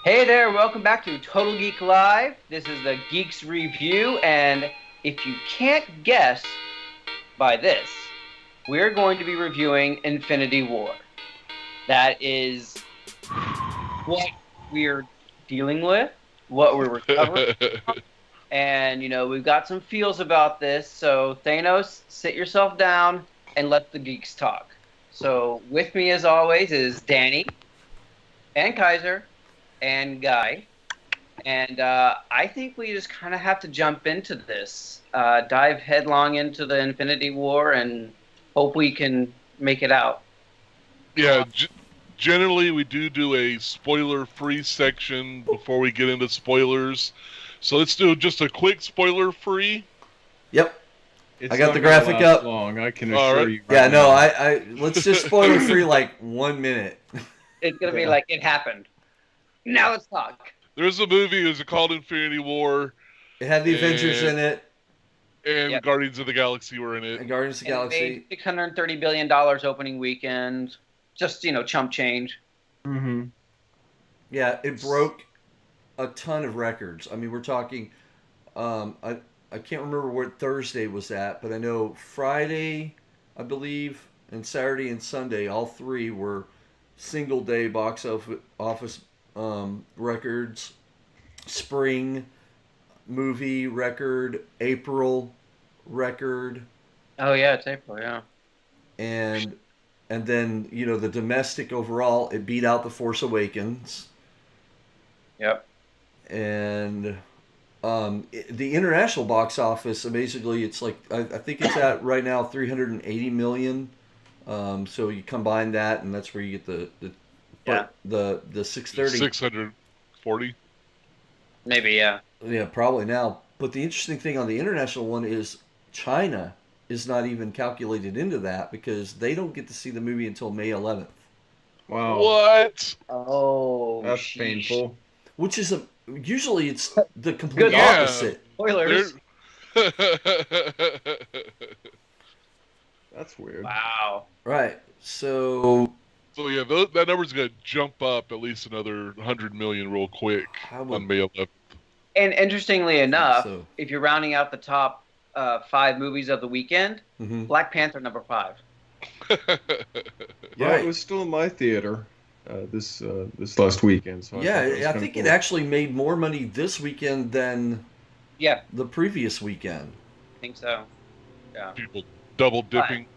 Hey there, welcome back to Total Geek Live. This is the Geeks Review, and if you can't guess by this, we're going to be reviewing Infinity War. That is what we're dealing with, what we're recovering from, and we've got some feels about this, so Thanos, sit yourself down and let the geeks talk. So with me as always is Danny and Kaiser and Guy. And I think we just kind of have to jump into this, dive headlong into the Infinity War, and hope we can make it out. Yeah, generally we do a spoiler-free section before we get into spoilers. So let's do just a quick spoiler-free. Yep. It's I got not the gonna graphic last up. Long, I can assure you. Yeah, right no, now. I let's just spoiler free like 1 minute. It's going to be like, it happened. Now let's talk. There's a movie, it was called Infinity War. It had the Avengers in it, And Yep. Guardians of the Galaxy were in and it. Guardians of the And it Galaxy. made $630 billion opening weekend. Just, chump change. Mm-hmm. Yeah, it broke a ton of records. I mean, we're talking. I can't remember what Thursday was at, but I know Friday, I believe, and Saturday and Sunday, all three were single day box office records. Spring movie record, April record, Oh, yeah, it's April, yeah. and then the domestic overall, it beat out The Force Awakens. Yep. And the international box office, basically, it's like I think it's at right now 380 million. So you combine that, and that's where you get the 630. 640. Maybe, yeah. Yeah, probably now. But the interesting thing on the international one is China is not even calculated into that because they don't get to see the movie until May 11th, Wow, What? Oh, that's sheesh. painful. which is Good usually it's the complete Yeah. opposite. Spoilers. That's weird. Wow. Right. So So yeah, that number's going to jump up at least another 100 million real quick I would on May 11th. And interestingly enough, so. if you're rounding out the top 5 movies of the weekend, Mhm. Black Panther number 5. Yeah, Right. it was still in my theater this last weekend. So Yeah, thought that was I kinda think cool. it actually made more money this weekend than Yeah, the previous weekend. I think so. Yeah. People double dipping.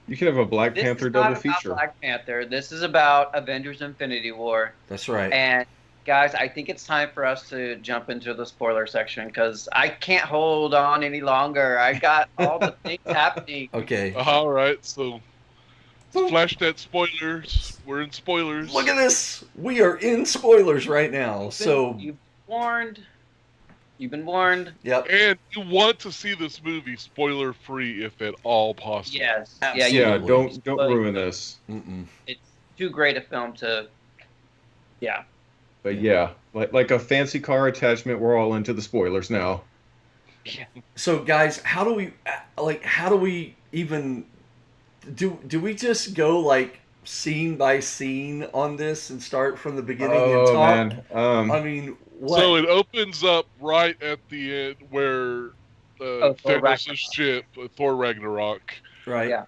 You could have a Black This Panther is not double about feature. Black Panther. This is about Avengers Infinity War. That's right. And guys, I think it's time for us to jump into the spoiler section because I can't hold on any longer. I got all the things happening. Okay. All right, so flash that spoilers. We're in spoilers. Look at this. We are in spoilers right now. So, You've been warned. You've been warned. yep. And you want to see this movie spoiler free if at all possible. Yes. Absolutely. Yeah. Yeah, don't Spoiler. ruin this. Mm-mm. It's too great a film to. Yeah. But yeah, like a fancy car attachment, we're all into the spoilers now. So, guys, how do we even do we just go like scene by scene on this and start from the beginning and Oh talk? man, I mean, what? So it opens up right at the end where Thor Thanos' Ragnarok. ship, Thor Ragnarok, right? Yeah.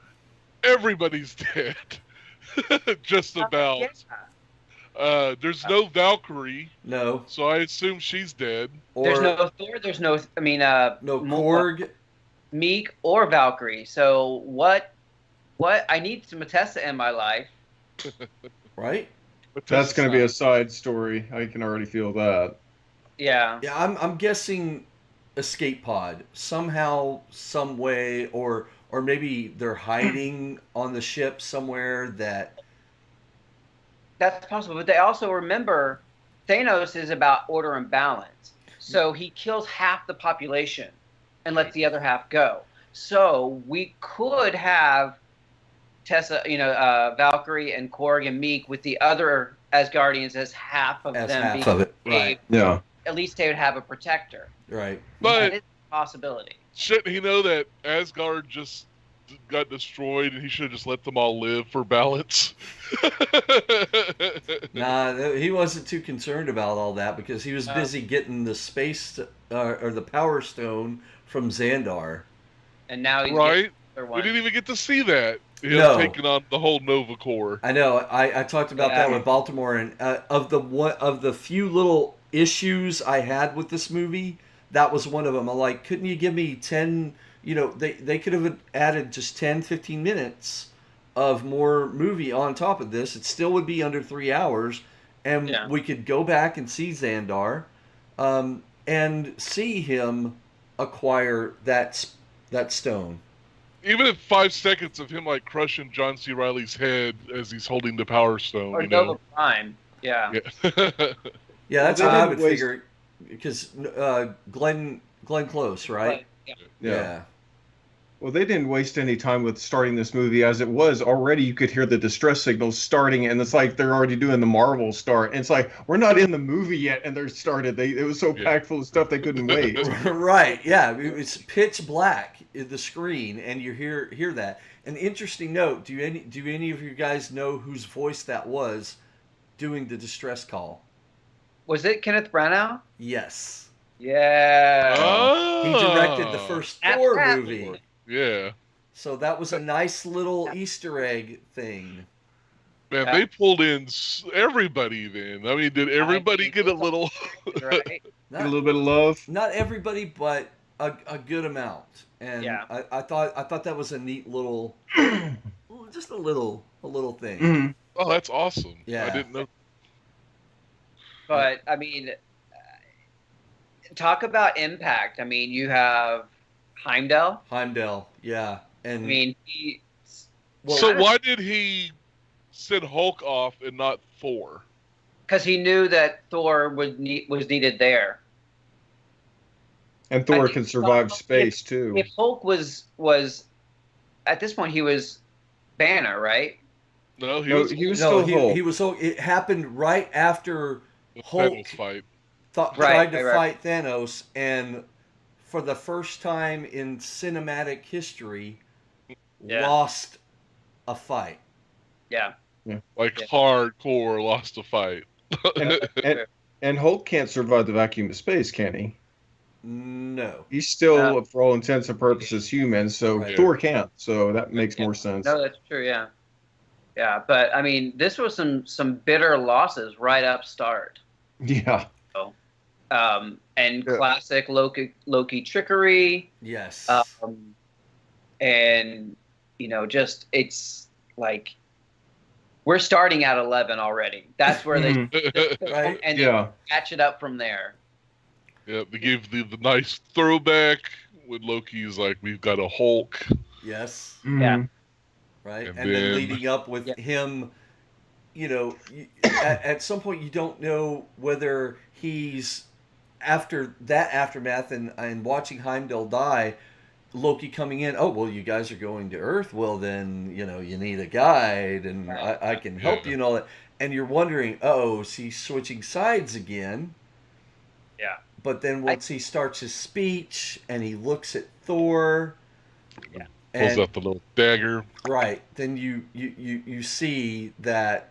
everybody's dead. Just about. Yeah. There's no Valkyrie, No. so I assume she's dead. Or There's no Thor. There's no. I mean, no more- Korg. Meek or Valkyrie. So what? I need some Matessa in my life. Right? But that's going to be a side story. I can already feel that. Yeah. Yeah, I'm guessing escape pod somehow, some way, or maybe they're hiding on the ship somewhere that. That's possible, but they also remember Thanos is about order and balance. So he kills half the population and lets the other half go. So we could have Tessa, Valkyrie and Korg and Meek with the other Asgardians as half of As them half being of it, saved. right? Yeah. At least they would have a protector. Right. But That is a possibility. shouldn't he know that Asgard just got destroyed, and he should have just let them all live for balance. Nah, he wasn't too concerned about all that because he was busy getting the space or the Power Stone from Xandar. And now he's Right? getting We one. didn't even get to see that. Him No. taking on the whole Nova Corps. I know. I talked about that with Baltimore, and of the few little issues I had with this movie, that was one of them. I'm like, couldn't you give me 10? You know, they could have added just 10, 15 minutes of more movie on top of this. It still would be under 3 hours, and we could go back and see Xandar, and see him acquire that stone. Even if 5 seconds of him like crushing John C. Reilly's head as he's holding the Power Stone, Or you know. Nova Prime. Yeah. Yeah, that's Well, how I they would didn't figure. Because Glenn Close, right? Yeah. Well, they didn't waste any time with starting this movie as it was. Already you could hear the distress signals starting, and it's like they're already doing the Marvel start. And it's like, we're not in the movie yet, and they're started. It was so packed full of stuff they couldn't wait. Right, yeah. It's pitch black in the screen, and you hear that. An interesting note, do any of you guys know whose voice that was doing the distress call? Was it Kenneth Branagh? Yes. Yeah. Oh. He directed the first Thor movie. Yeah. So that was a nice little Easter egg thing. Man, they pulled in everybody then. I mean, did everybody get a little... Right? Get a little bit of love. Not everybody, but a good amount. And I thought that was a neat little, just a little thing. Mm-hmm. Oh, that's awesome. Yeah. I didn't know. But, I mean, talk about impact. I mean, you have Heimdall, yeah. And I mean, so why did he send Hulk off and not Thor? Because he knew that Thor was needed there. And Thor can survive space too. If Hulk was at this point, he was Banner, right? No, he was still Hulk. He was Hulk. It happened right after Hulk fight. tried to fight Thanos, and for the first time in cinematic history, lost a fight. Yeah. Like hardcore lost a fight. And Hulk can't survive the vacuum of space, can he? No. He's still, for all intents and purposes, human, so Thor can't. So that makes more sense. No, that's true, yeah. Yeah, but, I mean, this was some bitter losses right up start. Yeah. So, and classic Loki trickery. Yes. And, you know, just, it's like, we're starting at 11 already. That's where they right? and catch it up from there. Yeah, they gave the nice throwback when Loki's like, we've got a Hulk. Yes. Mm-hmm. Yeah. Right? And then leading up with him, you know, at some point you don't know whether he's, after that aftermath and watching Heimdall die, Loki coming in, oh, well, you guys are going to Earth. Well, then, you know, you need a guide, and I can help you and all that. And you're wondering, is he switching sides again? Yeah. But then once he starts his speech and he looks at Thor, pulls out the little dagger. Right. Then you see that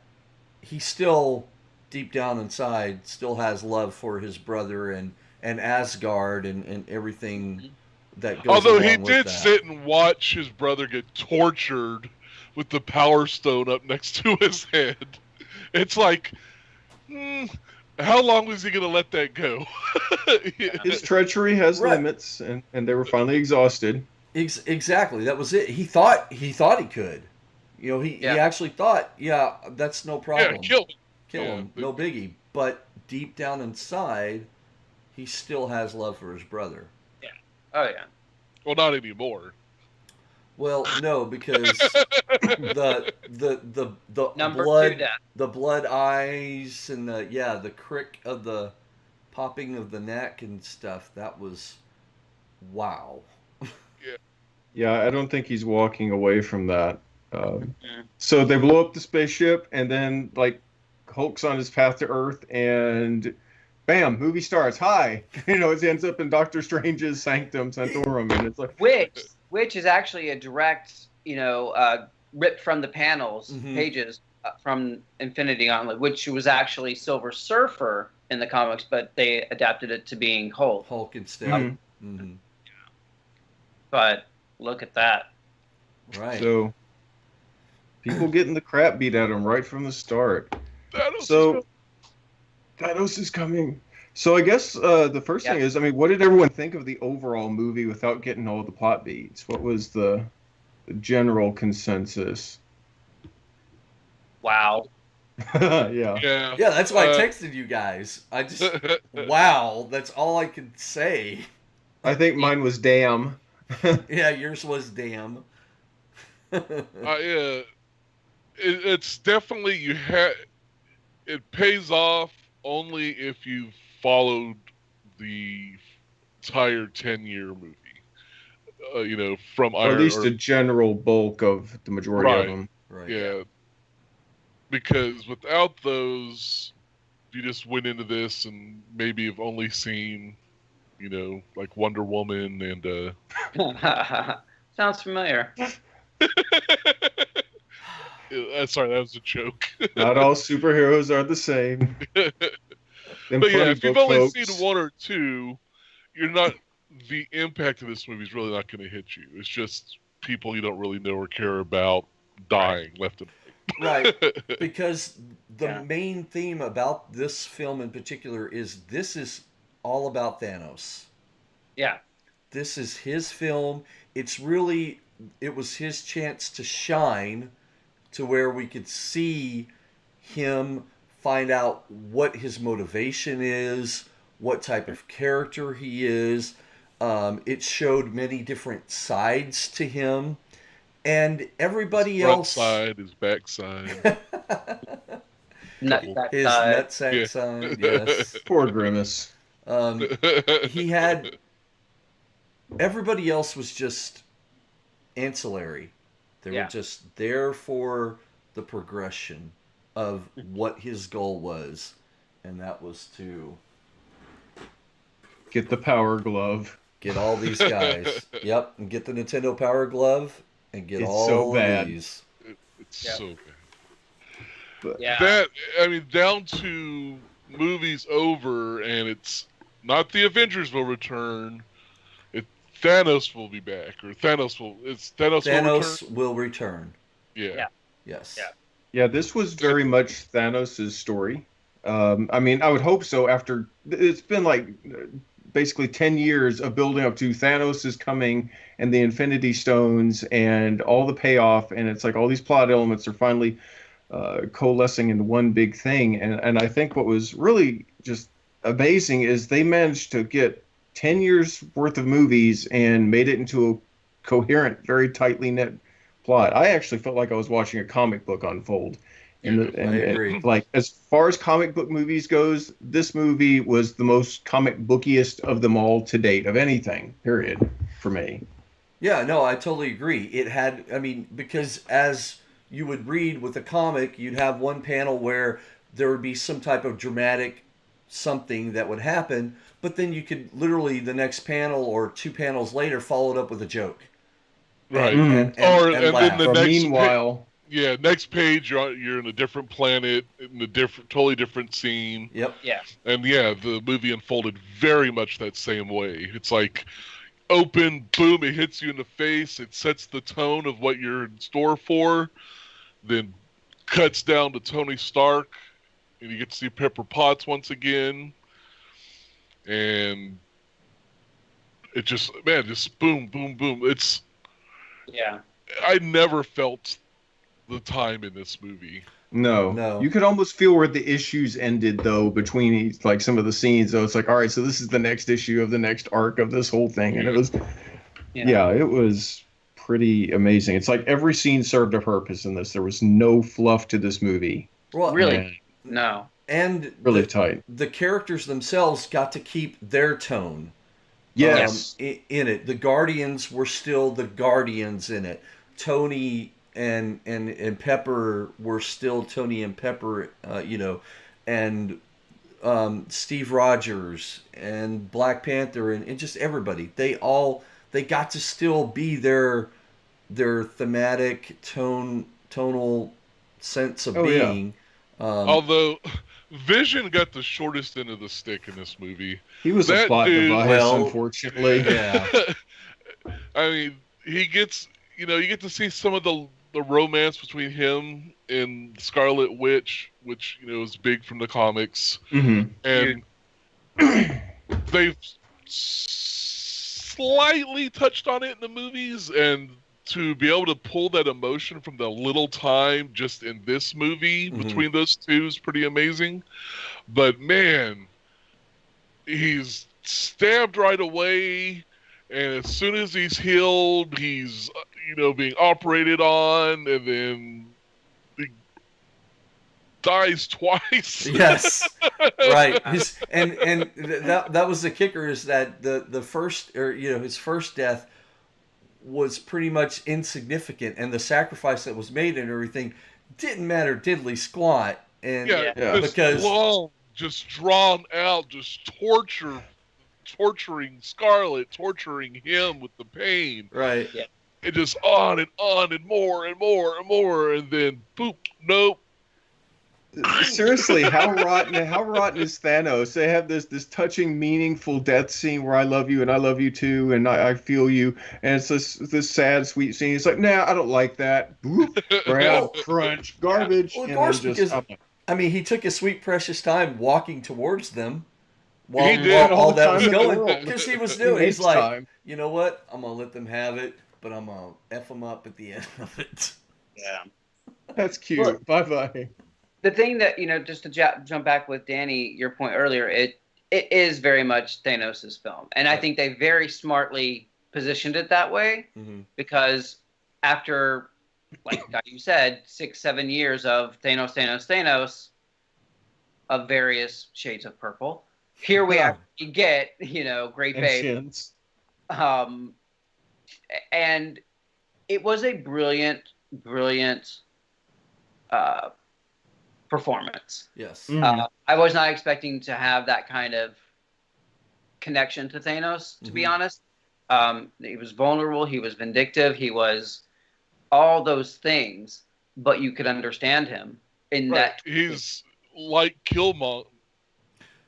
he still, deep down inside, still has love for his brother and Asgard and everything that goes Although along he with did that. sit and watch his brother get tortured with the Power Stone up next to his head. It's like, how long was he going to let that go? His treachery has limits, and they were finally exhausted. Exactly. That was it. He thought he could. You know, he actually thought, that's no problem. Yeah, kill him. No biggie. But deep down inside, he still has love for his brother. Yeah. Oh yeah. Well, not anymore. Well, no, because the Number blood, 2 death. the blood eyes, and the crick of the popping of the neck and stuff. That was wow. Yeah, I don't think he's walking away from that. So they blow up the spaceship, and then like Hulk's on his path to Earth, and bam, movie starts. Hi, you know, it ends up in Doctor Strange's Sanctum Sanctorum, and it's like, which is actually a direct, ripped from the panels, pages from Infinity Gauntlet, which was actually Silver Surfer in the comics, but they adapted it to being Hulk. Hulk instead. But look at that. Right. So people getting the crap beat out of them right from the start. Thanos is coming. So I guess the first thing is, I mean, what did everyone think of the overall movie without getting all the plot beats? What was the general consensus? Wow. Yeah, that's why I texted you guys. I just, wow, that's all I could say. I think mine was damn. Yeah, yours was damn. It's definitely it pays off only if you've followed the entire 10-year movie. From or at least a general bulk of the majority of them. Right. Yeah. Because without those, you just went into this and maybe have only seen, like Wonder Woman and Sounds familiar. Sorry, that was a joke. Not all superheroes are the same. But yeah, if you've only seen one or two, the impact of this movie is really not going to hit you. It's just people you don't really know or care about dying left and right. Because the main theme about this film in particular is this is all about Thanos. Yeah. This is his film. It was his chance to shine to where we could see him find out what his motivation is, what type of character he is. It showed many different sides to him. And everybody his front else... side, his backside. His nutsack side, yes. Poor Grimace. He had... Everybody else was just ancillary. They were just there for the progression of what his goal was. And that was to... get the Power Glove. Get all these guys. Yep, and get the Nintendo Power Glove. And get all so bad. Of these. It's so bad. But down to movies over, and it's not the Avengers will return. Thanos will be back, or Thanos will return. Yeah. Yes. Yeah, this was very much Thanos' story. I would hope so. After it's been like basically 10 years of building up to Thanos is coming and the Infinity Stones and all the payoff, and it's like all these plot elements are finally coalescing into one big thing. And I think what was really just amazing is they managed to get 10 years worth of movies and made it into a coherent, very tightly knit plot. I actually felt like I was watching a comic book unfold. I agree. Like, as far as comic book movies goes, this movie was the most comic bookiest of them all to date, of anything, period, for me. Yeah, no, I totally agree. It had, because as you would read with a comic, you'd have one panel where there would be some type of dramatic something that would happen, but then you could literally, the next panel or two panels later, follow it up with a joke. Right. And then the next meanwhile... Yeah, next page you're in a different planet, in a totally different scene. Yep. Yeah. And the movie unfolded very much that same way. It's like open, boom, it hits you in the face, it sets the tone of what you're in store for, then cuts down to Tony Stark, and you get to see Pepper Potts once again. And it just boom, boom, boom. I never felt the time in this movie. No. You could almost feel where the issues ended, though, between like some of the scenes. Though it's like, all right, so this is the next issue of the next arc of this whole thing, and it was, it was pretty amazing. It's like every scene served a purpose in this. There was no fluff to this movie. Well, really, no, and really tight. The characters themselves got to keep their tone. Yes, in it, the Guardians were still the Guardians in it. Tony and Pepper were still Tony and Pepper, and Steve Rogers and Black Panther and just everybody. They all they got to still be their thematic tonal sense of being. Although Vision got the shortest end of the stick in this movie. He was a plot device, unfortunately. Yeah. I mean, he gets, you get to see some of the romance between him and Scarlet Witch, which, is big from the comics. Mm-hmm. And they've slightly touched on it in the movies, and to be able to pull that emotion from the little time just in this movie between those two is pretty amazing. But man, he's stabbed right away, and as soon as he's healed, he's being operated on, and then he dies twice. Yes, right. And that was the kicker, is that the first, or his first death was pretty much insignificant, and the sacrifice that was made and everything didn't matter diddly squat. And because long, just drawn out, just torturing Scarlet, torturing him with the pain. Right. Yeah. It just on and more and more and more, and then boop, nope. Seriously, how rotten is Thanos? They have this touching, meaningful death scene where I love you and I love you too, and I feel you, and it's this sad, sweet scene. It's like, nah, I don't like that. Boop, brown, crunch, garbage. Well, of course, because he took his sweet, precious time walking towards them while all that was going, because he was doing. He's like, you know what? I'm gonna let them have it, but I'm gonna f them up at the end of it. Yeah, that's cute. Bye bye. The thing that, just to jump back with Danny, your point earlier, it is very much Thanos' film. And I think they very smartly positioned it that way, because after, like you said, 6-7 years of Thanos, of various shades of purple, here we actually get, Great Babe. And it was a brilliant performance. Yes. I was not expecting to have that kind of connection to Thanos, to be honest. He was vulnerable, he was vindictive, he was all those things, but you could understand him in that. He's like Killmonger.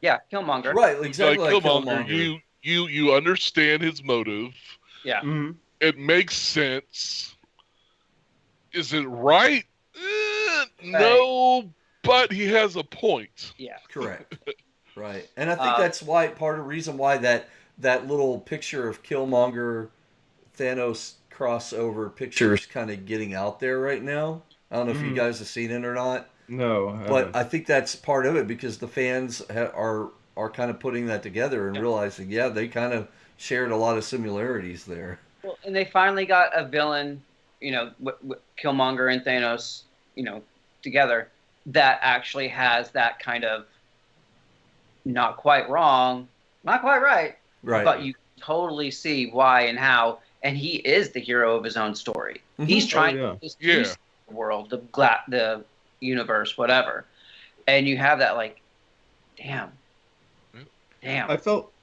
Yeah, Killmonger. Right, exactly like Killmonger. You understand his motive. Yeah. It makes sense. Is it right? No, but he has a point. Yeah. Correct. Right. And I think that's why part of the reason why that little picture of Killmonger Thanos crossover picture is kind of getting out there right now. I don't know if you guys have seen it or not. No. But I think that's part of it, because the fans are kind of putting that together and realizing, they kind of shared a lot of similarities there. Well, and they finally got a villain, Killmonger and Thanos, together, that actually has that kind of not quite wrong, not quite right, but you totally see why and how, and he is the hero of his own story. He's trying to the world, the universe, whatever, and you have that damn.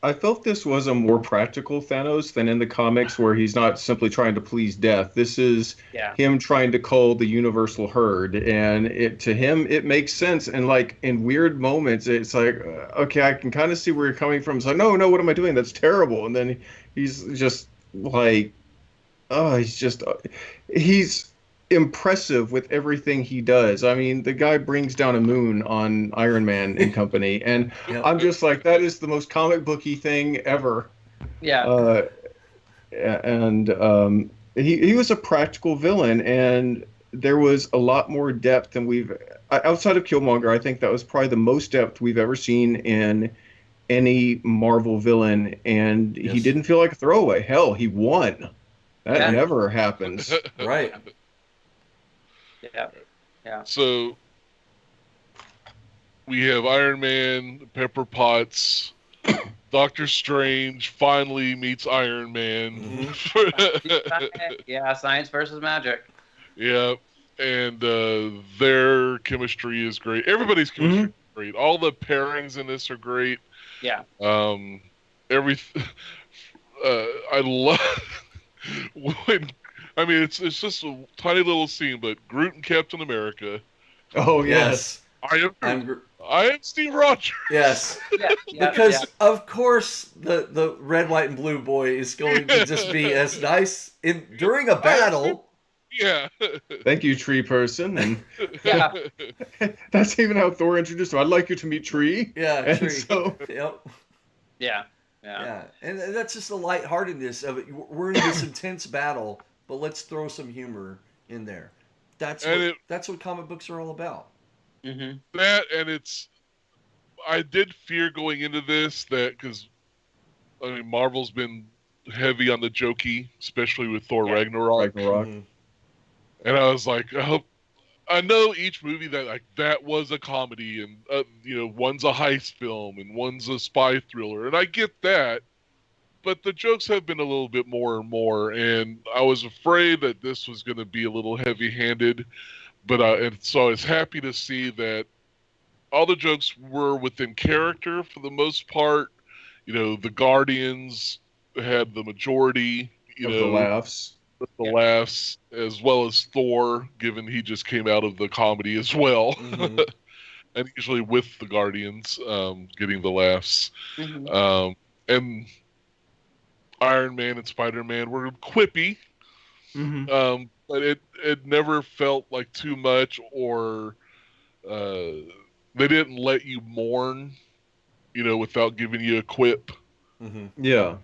I felt this was a more practical Thanos than in the comics, where he's not simply trying to please death. This is him trying to cull the universal herd, and to him it makes sense. And in weird moments, it's like, okay, I can kind of see where you're coming from. It's like, no, what am I doing? That's terrible. And then he's just like, he's impressive with everything he does. I mean, the guy brings down a moon on Iron Man and company, and I'm just like, that is the most comic booky thing ever. Yeah. He was a practical villain, and there was a lot more depth than we've outside of Killmonger. I think that was probably the most depth we've ever seen in any Marvel villain, and he didn't feel like a throwaway. Hell, he won. That never happens. Right. Yeah. So we have Iron Man, Pepper Potts, Doctor Strange finally meets Iron Man. Science versus magic. Yeah, and their chemistry is great. Everybody's chemistry is great. All the pairings in this are great. Yeah. I love when. I mean, it's just a tiny little scene, but Groot and Captain America. Oh Yes. I am Groot. I'm I am Steve Rogers. Yes. Because of course the red, white, and blue boy is going to just be as nice during a battle. Yeah. Thank you, Tree Person. And Yeah. that's even how Thor introduced him. I'd like you to meet Tree. Yeah, And Tree. so- Yep. Yeah. Yeah, and that's just the lightheartedness of it. We're in this intense battle, but let's throw some humor in there. That's what comic books are all about. Mm-hmm. That, and I did fear going into this that, because I mean, Marvel's been heavy on the jokey, especially with Thor Ragnarok. Mhm. And I was like, I know each movie that was a comedy, and one's a heist film and one's a spy thriller, and I get that, but the jokes have been a little bit more and more, and I was afraid that this was going to be a little heavy-handed, and so I was happy to see that all the jokes were within character for the most part. The Guardians had the majority. Of the laughs. The laughs, as well as Thor, given he just came out of the comedy as well. Mhm. And usually with the Guardians getting the laughs. Mm-hmm. And Iron Man and Spider-Man were quippy, Mm-hmm. but it never felt like too much, or they didn't let you mourn, without giving you a quip. Mhm. Yeah.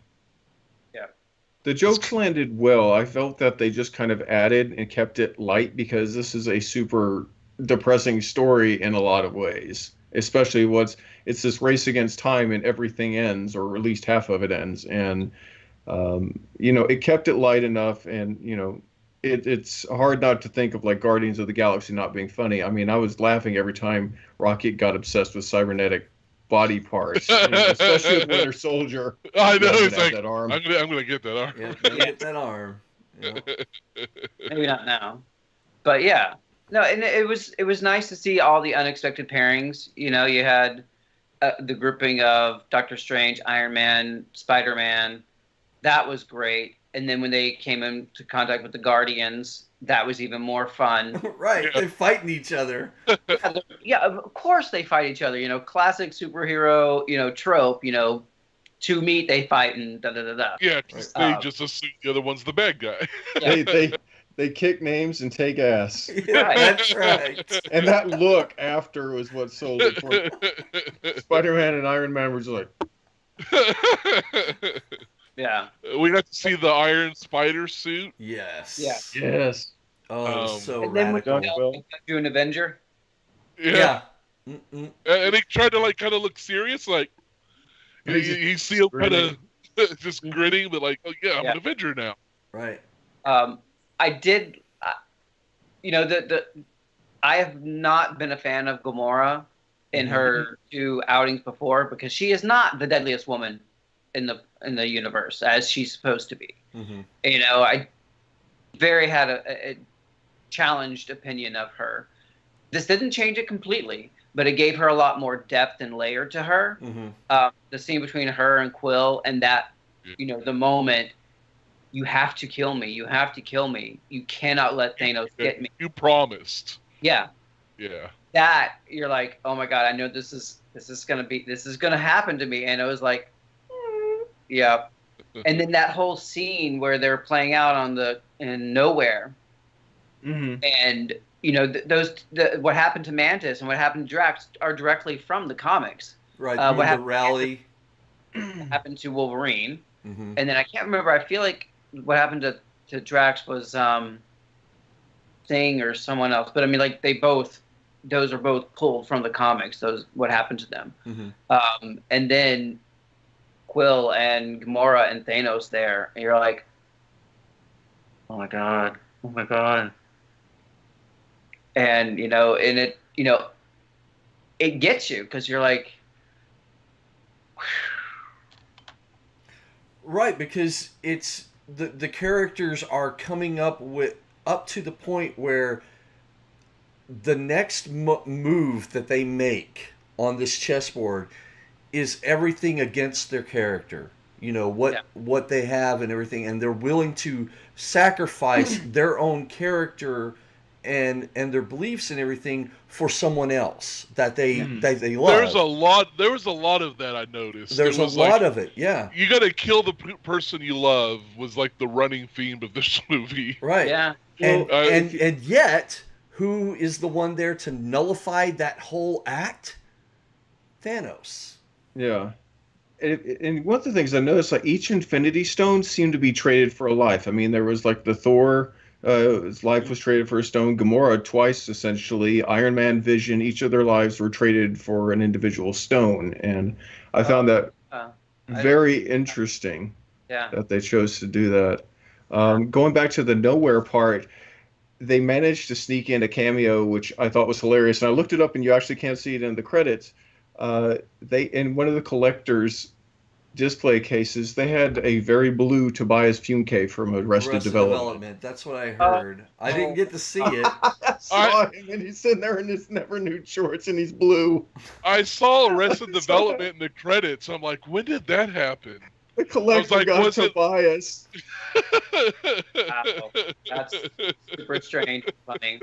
The jokes landed well. I felt that they just kind of added and kept it light, because this is a super depressing story in a lot of ways. Especially it's this race against time and everything ends, or at least half of it ends. And, it kept it light enough, and, it's hard not to think of like Guardians of the Galaxy not being funny. I mean, I was laughing every time Rocket got obsessed with cybernetic body parts, especially with Winter Soldier. I know, Yeah, it's like, that arm. I'm gonna get that arm. Yeah, get that arm. Yeah. Maybe not now, but yeah. No, and it was nice to see all the unexpected pairings. You had the grouping of Doctor Strange, Iron Man, Spider-Man. That was great. And then when they came into contact with the Guardians, that was even more fun. Right, Yeah. they're fighting each other. Yeah, of course they fight each other. Classic superhero, trope. To meet, they fight, and da da da da. Yeah, because they just assume the other one's the bad guy. Yeah. They kick names and take ass. Yeah, that's right. And that look after was what sold it for Spider-Man and Iron Man were just like, Yeah. We got to see the Iron Spider suit. Yes. Yeah. yes. Oh, so And then radical. when you an Avenger. Yeah. Mm-mm. And he tried to kind of look serious, like you see him kind of just grinning, but like, oh yeah, I'm an Avenger now. Right. I did, I have not been a fan of Gamora in her two outings before, because she is not the deadliest woman in the universe as she's supposed to be. Mm-hmm. I had a challenged opinion of her. This didn't change it completely, but it gave her a lot more depth and layer to her. Mm-hmm. The scene between her and Quill, and that, the moment, you have to kill me. You have to kill me. You cannot let Thanos get me. You promised. Yeah. Yeah. That, you're like, oh my God, I know this is gonna happen to me. And it was like, yeah. And then that whole scene where they're playing out in nowhere, and what happened to Mantis and what happened to Drax are directly from the comics. Right. What the happened rally. happened to Wolverine, Mm-hmm. and then I can't remember. I feel like what happened to Drax was Thing or someone else, but I mean, like those are both pulled from the comics. What happened to them, and then Quill and Gamora and Thanos there, and you're like, oh my god, and it gets you, because you're like, right, because it's the characters are coming up to the point where the next move that they make on this chessboard is everything against their character. what they have and everything, and they're willing to sacrifice their own character and their beliefs and everything for someone else that they love. There was a lot of that I noticed. There's a lot of it, yeah. You got to kill the person you love was like the running theme of this movie. Right. Yeah. And yet, who is the one there to nullify that whole act? Thanos. Yeah. And one of the things I noticed, like each Infinity Stone seemed to be traded for a life. I mean, there was like the Thor, his life was traded for a stone. Gamora twice, essentially. Iron Man, Vision, each of their lives were traded for an individual stone. And I found that very interesting that they chose to do that. Going back to the nowhere part, they managed to sneak in a cameo, which I thought was hilarious. And I looked it up, and you actually can't see it in the credits. They in one of the collector's display cases, they had a very blue Tobias Funke from Arrested Development. That's what I heard. I didn't get to see it. I saw him, and he's sitting there in his never nude shorts, and he's blue. I saw Arrested Development in the credits. I'm like, when did that happen? The collector got Tobias. Wow. That's super strange. Funny.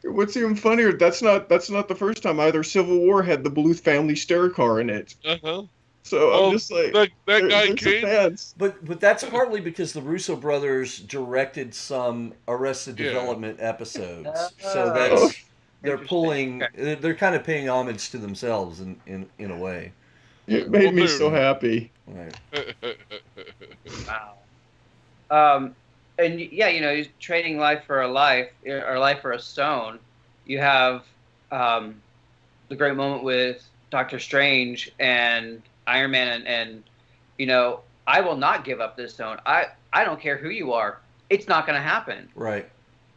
What's even funnier, that's not the first time either. Civil War had the blue family stair car in it. Uh-huh. So I'm just like, that guy came. But that's partly because the Russo brothers directed some Arrested Development episodes, so they're kind of paying homage to themselves in a way. It made me so happy. Right. Wow. And yeah, trading life for a life, or life for a stone. You have the great moment with Doctor Strange and Iron Man, and I will not give up this stone. I don't care who you are. It's not going to happen. Right.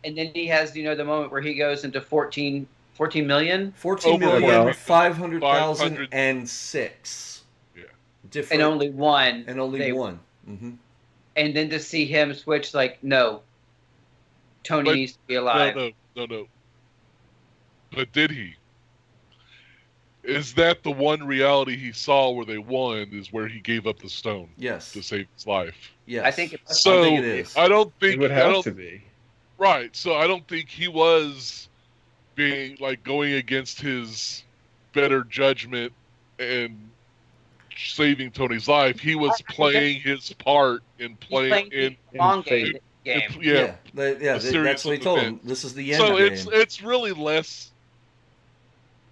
And then he has the moment where he goes into 14 million. 14,500,006. Yeah. Different. And only one. one. Mm-hmm. And then to see him switch, like, no, Tony needs to be alive. No. But did he? Is that the one reality he saw where they won is where he gave up the stone? Yes. To save his life. Yes. I think it is. I don't think it would have to be. Right. So I don't think he was being going against his better judgment and saving Tony's life. He was playing his part in playing in long game. That's what he told him. This is the end. So it's really less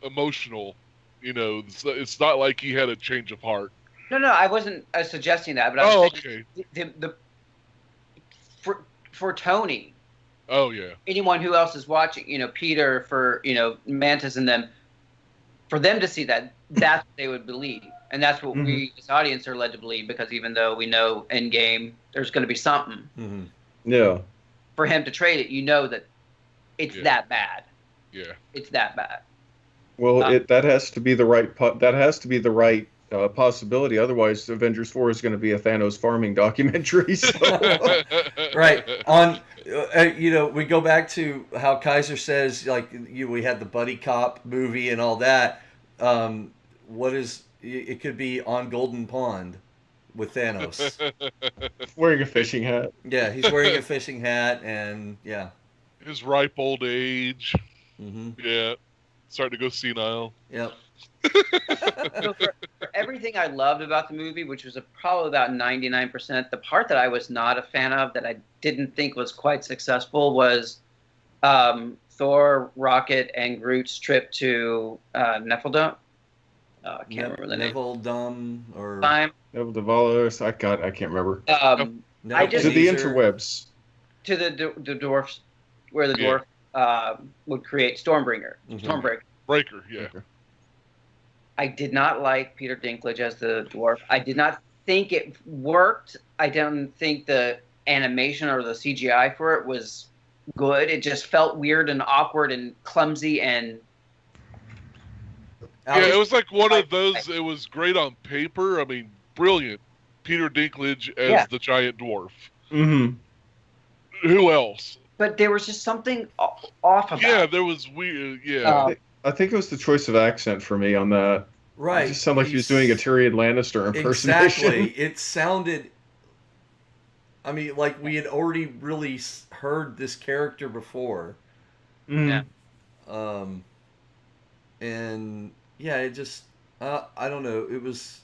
emotional. It's not like he had a change of heart. No, I wasn't suggesting that, but I was saying for Tony. Oh yeah. Anyone who else is watching, Peter, for Mantis and them, for them to see that, that's what they would believe, and that's what we as audience are led to believe, because even though we know Endgame, there's going to be something. Mm-hmm. Yeah. For him to trade it, that it's that bad. Yeah. It's that bad. Well, that has to be the right possibility. Otherwise, Avengers 4 is going to be a Thanos farming documentary. So. Right. We go back to how Kaiser says, we had the buddy cop movie and all that. It could be On Golden Pond with Thanos. Wearing a fishing hat. Yeah, he's wearing a fishing hat, and yeah. His ripe old age. Mm-hmm. Yeah. Starting to go senile. Yep. So for everything I loved about the movie, which was probably about 99%, the part that I was not a fan of, that I didn't think was quite successful, was Thor, Rocket, and Groot's trip to Nephilim. I can't remember the name. Nephilim or Nephilim. I can't remember. To the interwebs. To the dwarfs, where the dwarf would create Stormbreaker. Breaker, yeah. I did not like Peter Dinklage as the dwarf. I did not think it worked. I don't think the animation or the CGI for it was good. It just felt weird and awkward and clumsy and... Yeah, it was like one of those, it was great on paper. I mean, brilliant. Peter Dinklage as the giant dwarf. Mm-hmm. Who else? But there was just something off about it. Yeah, there was weird, yeah. I think it was the choice of accent for me on that. Right. It just sounded like he was doing a Tyrion Lannister impersonation. Exactly. It sounded. I mean, like we had already really heard this character before. Mm. Um, and yeah, it just. I don't know. It was.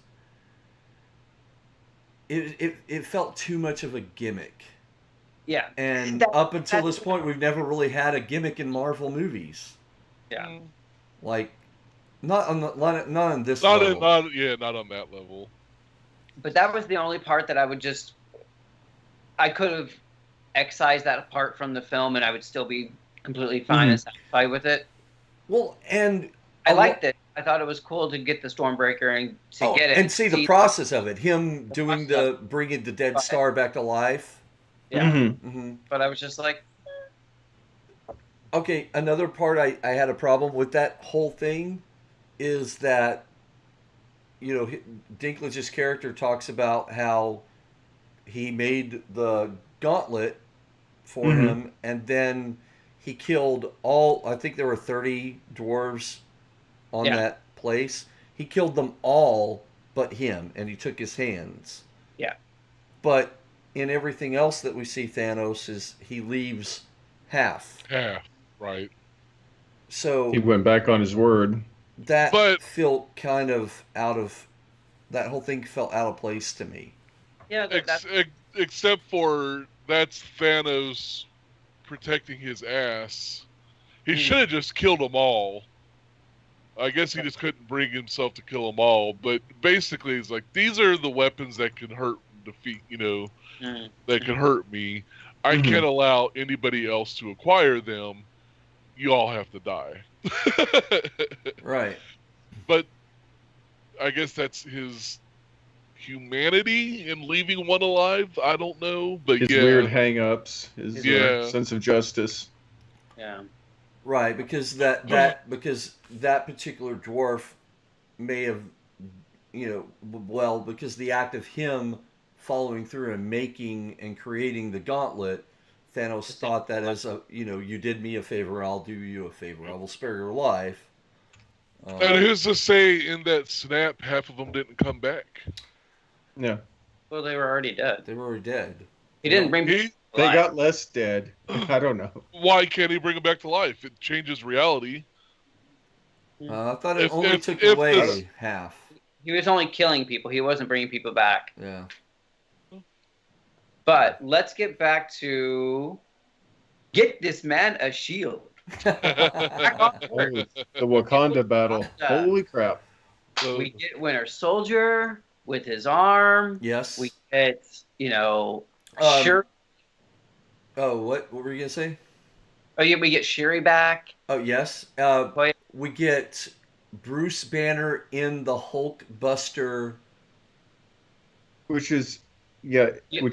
It felt too much of a gimmick. Yeah. And up until this point, we've never really had a gimmick in Marvel movies. Yeah. Like, not on this Not level. not on that level. But that was the only part that I could have excised that part from the film, and I would still be completely fine and satisfied with it. Well, and I liked it. I thought it was cool to get the Stormbreaker and to get it and see the process of it. Him doing bringing the dead star back to life. Yeah. Mm-hmm. But I was just like, okay. Another part I had a problem with that whole thing is that, Dinklage's character talks about how he made the gauntlet for him, and then he killed I think there were 30 dwarves on that place. He killed them all but him, and he took his hands. Yeah. But in everything else that we see Thanos is he leaves half. Half, right. So he went back on his word. That felt kind of that whole thing felt out of place to me. Yeah, except for that's Thanos protecting his ass. He should have just killed them all. I guess he just couldn't bring himself to kill them all. But basically, it's like, these are the weapons that can hurt and defeat, that can hurt me. I can't allow anybody else to acquire them. You all have to die. Right. But I guess that's his humanity in leaving one alive. I don't know, but his weird hang-ups, his sense of justice. Yeah. Right, because that particular dwarf may have, because the act of him following through and making and creating the gauntlet, Thanos thought that as you did me a favor, I'll do you a favor. I will spare your life. And who's to say in that snap half of them didn't come back? Yeah. Well, they were already dead. They were already dead. He didn't bring. They got less dead. I don't know. Why can't he bring them back to life? It changes reality. I thought it only took away half. He was only killing people. He wasn't bringing people back. Yeah. But let's get back to get this man a shield. The Wakanda battle. Holy crap. We get Winter Soldier with his arm. Yes. We get, Shuri. Oh, what were you going to say? Oh, yeah, we get Shuri back. Oh, yes. We get Bruce Banner in the Hulk Buster. Which is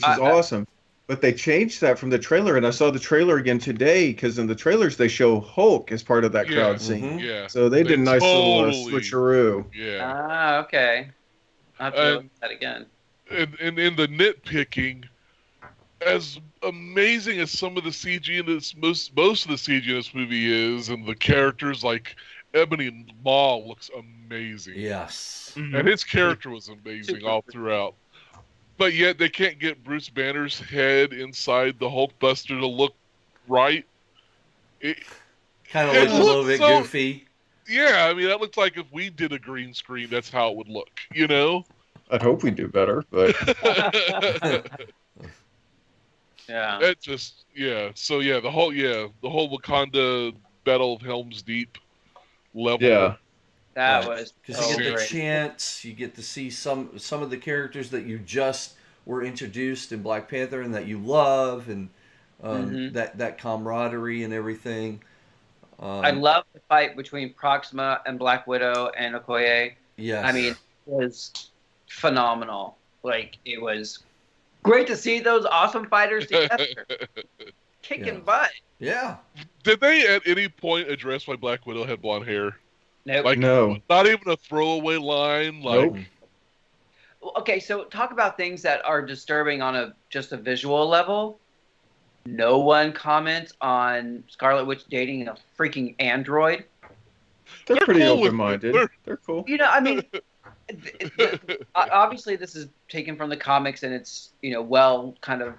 awesome. But they changed that from the trailer, and I saw the trailer again today, because in the trailers they show Hulk as part of that crowd scene. Yeah. So they did a nice little switcheroo. Yeah. Ah, okay. I'll have to look at that again. And in the nitpicking, as amazing as some of the CG in this, most of the CG in this movie is, and the characters like Ebony Maw looks amazing. Yes. And his character was amazing all throughout. But yet they can't get Bruce Banner's head inside the Hulk Buster to look right. Kind of looks a little bit goofy. Yeah, I mean, that looks like if we did a green screen, that's how it would look, I'd hope we do better, but... Yeah. It just, So the whole Wakanda Battle of Helm's Deep level. Yeah. That was because you get the chance, you get to see some of the characters that you just were introduced in Black Panther and that you love, and that camaraderie and everything. I love the fight between Proxima and Black Widow and Okoye. Yes. I mean, it was phenomenal. Like, it was great to see those awesome fighters together, kicking butt. Yeah. Did they at any point address why Black Widow had blonde hair? Nope. Like, no. Not even a throwaway line. Like, nope. Okay, so talk about things that are disturbing on just a visual level. No one comments on Scarlet Witch dating a freaking android. They're They're pretty cool with open-minded. it. They're cool. I mean, obviously this is taken from the comics, and it's well kind of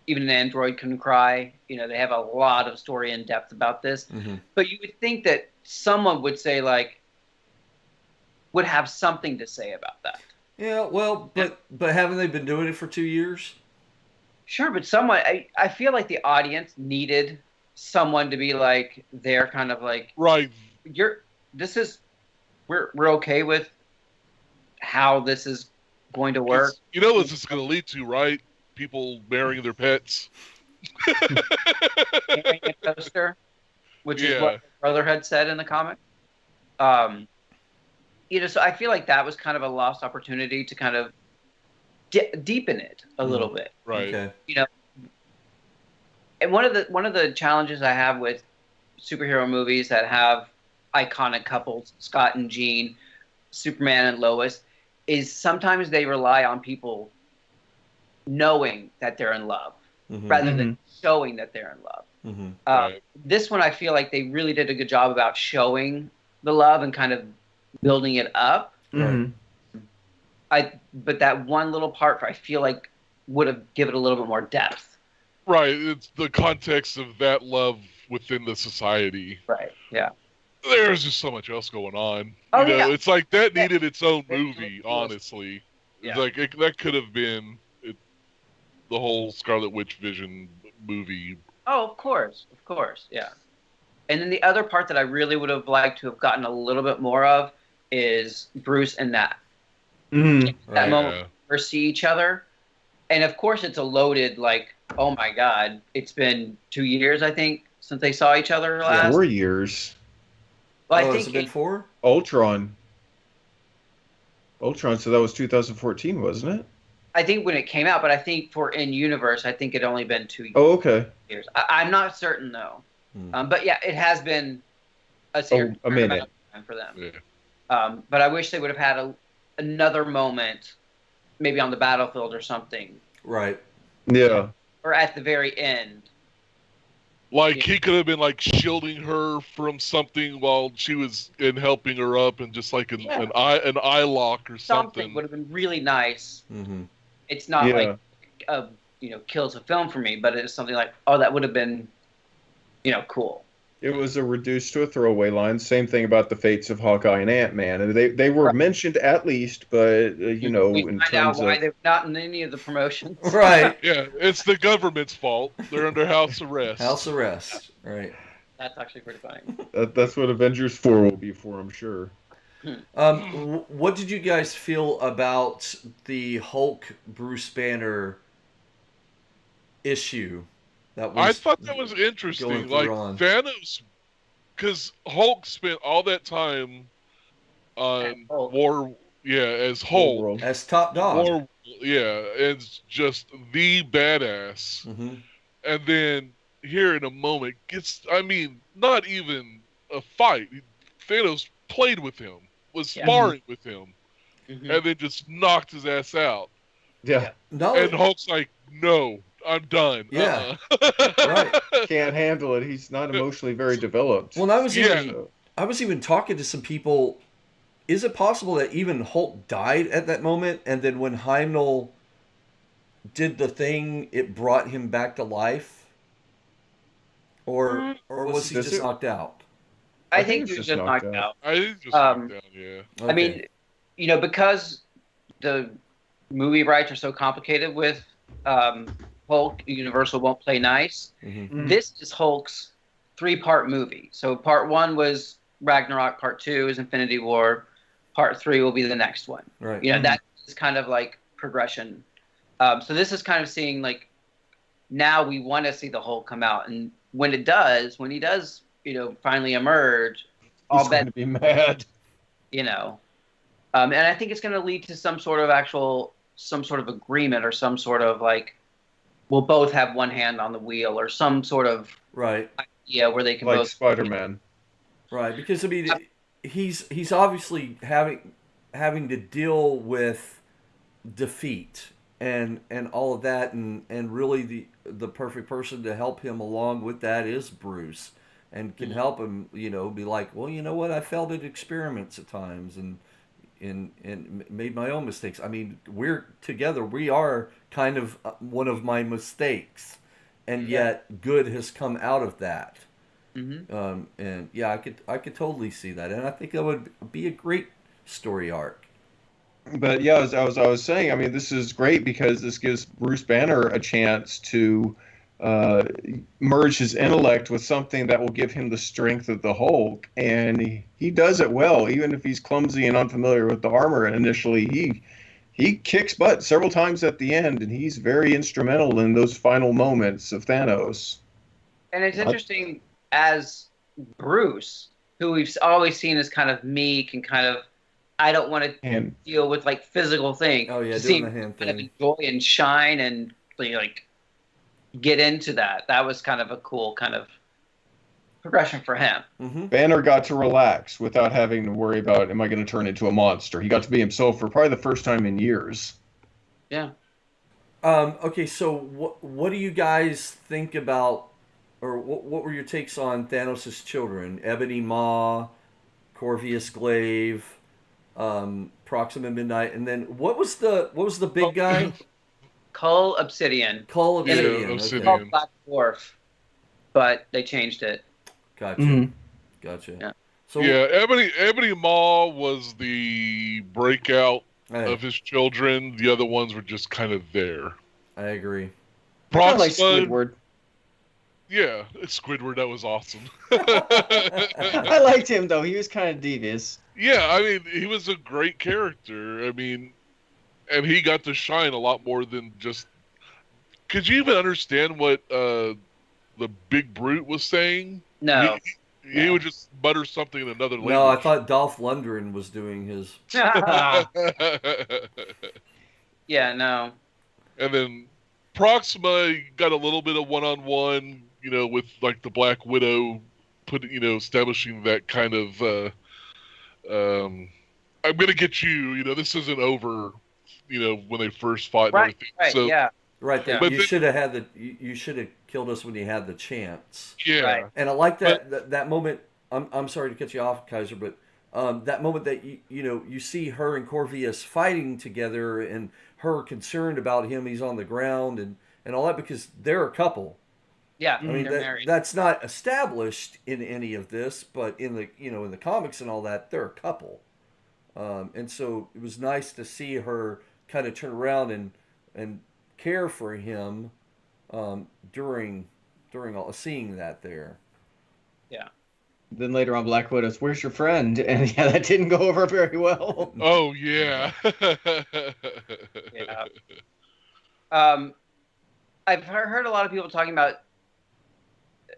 even an android can cry. They have a lot of story in depth about this. Mm-hmm. But you would think that someone would say would have something to say about that. Yeah, well, but haven't they been doing it for 2 years? Sure, but someone I feel like the audience needed someone to be like they're kind of like Right. We're okay with how this is going to work. You know what this is going to lead to, right? People marrying their pets. Marrying a toaster, which is what Brotherhood said in the comic. So I feel like that was kind of a lost opportunity to kind of deepen it a little bit. Right. Okay. And one of the challenges I have with superhero movies that have iconic couples, Scott and Jean, Superman and Lois, is sometimes they rely on people knowing that they're in love rather than showing that they're in love. Mm-hmm. This one, I feel like they really did a good job about showing the love and kind of building it up. Mm-hmm. But that one little part, I feel like, would have given it a little bit more depth. Right. It's the context of that love within the society. Right. Yeah. There's just so much else going on. Oh, yeah. It's like that needed its own movie, honestly. Yeah. It's like that could have been the whole Scarlet Witch Vision movie. Oh, of course, yeah. And then the other part that I really would have liked to have gotten a little bit more of is Bruce and Nat. That moment when they first see each other, and of course it's a loaded oh my God, it's been 2 years I think since they saw each other last. 4 years. Well, I has think it been 4? Ultron. So that was 2014, wasn't it? I think when it came out, but I think for in universe, I think it only been 2 years. Oh, okay. I'm not certain though, but yeah, it has been a minute amount of time for them. Yeah. But I wish they would have had another moment, maybe on the battlefield or something. Right. Yeah. Or at the very end. He could have been shielding her from something while she was helping her up, and just an eye lock or something. Would have been really nice. Mm-hmm. It's not kills a film for me, but it's something that would have been, cool. It was a reduced to a throwaway line. Same thing about the fates of Hawkeye and Ant-Man. And they were mentioned at least, but we in find terms out why of they're not in any of the promotions. Right. Yeah, it's the government's fault. They're under house arrest. House arrest. Right. That's actually pretty funny. that's what Avengers 4 will be for, I'm sure. What did you guys feel about the Hulk Bruce Banner issue? I thought that was interesting. Thanos, because Hulk spent all that time on War, as Hulk, as top dog, and just the badass. Mm-hmm. And then here in a moment not even a fight. Thanos played with him, was sparring with him, and then just knocked his ass out. Yeah. No. And Hulk's like, no. I'm done. Yeah. Right. Can't handle it. He's not emotionally very developed. Well, I was even talking to some people. Is it possible that even Hulk died at that moment, and then when Heimdall did the thing, it brought him back to life? Or was he just knocked out? I think he was just knocked out. I think just knocked out, yeah. Okay. I mean, because the movie rights are so complicated with Hulk, Universal won't play nice. Mm-hmm. This is Hulk's 3-part movie. So part 1 was Ragnarok, part 2 is Infinity War, part 3 will be the next one. Right. That is kind of progression. So this is kind of seeing now we want to see the Hulk come out, and when he does, finally emerge, He's going to be mad. And I think it's going to lead to some sort of agreement, or some sort of we'll both have one hand on the wheel, or some sort of idea where they can both Spider-Man. Right, because he's obviously having to deal with defeat and all of that, and really the perfect person to help him along with that is Bruce. and can help him, be like, well, you know what, I failed at experiments at times and made my own mistakes. I mean, we're together. We are kind of one of my mistakes, and yet good has come out of that. And yeah, I could totally see that, and I think that would be a great story arc. But yeah, as I was saying, I mean, this is great because this gives Bruce Banner a chance to merge his intellect with something that will give him the strength of the Hulk, and he does it well, even if he's clumsy and unfamiliar with the armor initially. He kicks butt several times at the end, and he's very instrumental in those final moments of Thanos. And it's interesting as Bruce, who we've always seen as kind of meek and kind of, I don't want to deal with like physical things. Oh yeah, to doing see the hand kind of thing. enjoy and shine and like get into that. That was kind of a cool kind of progression for him. Banner got to relax without having to worry about, am I going to turn into a monster? He got to be himself for probably the first time in years. Yeah. Okay, so what do you guys think about, or what were your takes on Thanos' children? Ebony Maw, Corvus Glaive, Proxima Midnight, and then what was the big guy? Cull Obsidian. Cull Obsidian. Yeah, Okay. Called Black Dwarf, but they changed it. Gotcha. Gotcha. Yeah. So Yeah, Ebony Maw was the breakout hey, of his children. The other ones were just kind of there. I agree. I like Proxima, Squidward. yeah, Squidward, that was awesome. I liked him though. He was kind of devious. Yeah, I mean, he was a great character. I mean, and he got to shine a lot more than just. Could you even understand what the big brute was saying? No. He would just mutter something in another language. No, I thought Dolph Lundgren was doing his. Yeah, no. And then Proxima got a little bit of one-on-one, with like the Black Widow, establishing that kind of, I'm gonna get you. This isn't over. When they first fought and everything. Right, So, yeah. Right, Yeah. you should have had you should have killed us when you had the chance. Yeah. Right. And I like that moment. I'm sorry to cut you off, Kaiser, but that moment that you see her and Corvus fighting together, and her concerned about him, he's on the ground, and all that, because they're a couple. Yeah, I mean, they're married. that's not established in any of this, but in the in the comics and all that, they're a couple. And so it was nice to see her kind of turn around and care for him during all seeing that there. Yeah. Then later on, Black Widow's, "Where's your friend?" And yeah, that didn't go over very well. Oh yeah. Yeah. I've heard a lot of people talking about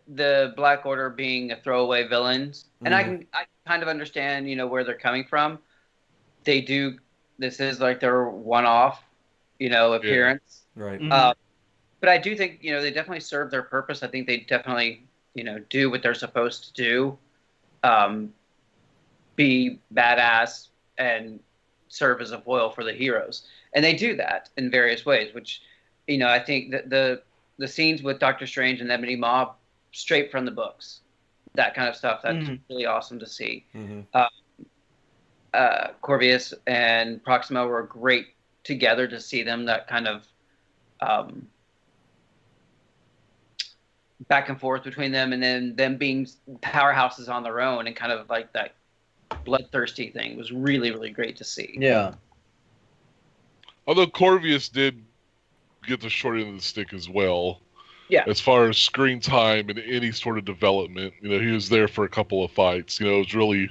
the Black Order being a throwaway villains, and I kind of understand, where they're coming from. They do. This is like their one-off, appearance. Right. But I do think, they definitely serve their purpose. I think they definitely, do what they're supposed to do. Be badass and serve as a foil for the heroes. And they do that in various ways, which, I think that the scenes with Doctor Strange and Ebony Maw, straight from the books, that kind of stuff, that's really awesome to see. Corvus and Proxima were great together to see them, that kind of back and forth between them, and then them being powerhouses on their own, and kind of like that bloodthirsty thing was really, really great to see. Yeah. Although Corvus did get the short end of the stick as well. Yeah. As far as screen time and any sort of development, he was there for a couple of fights. It was really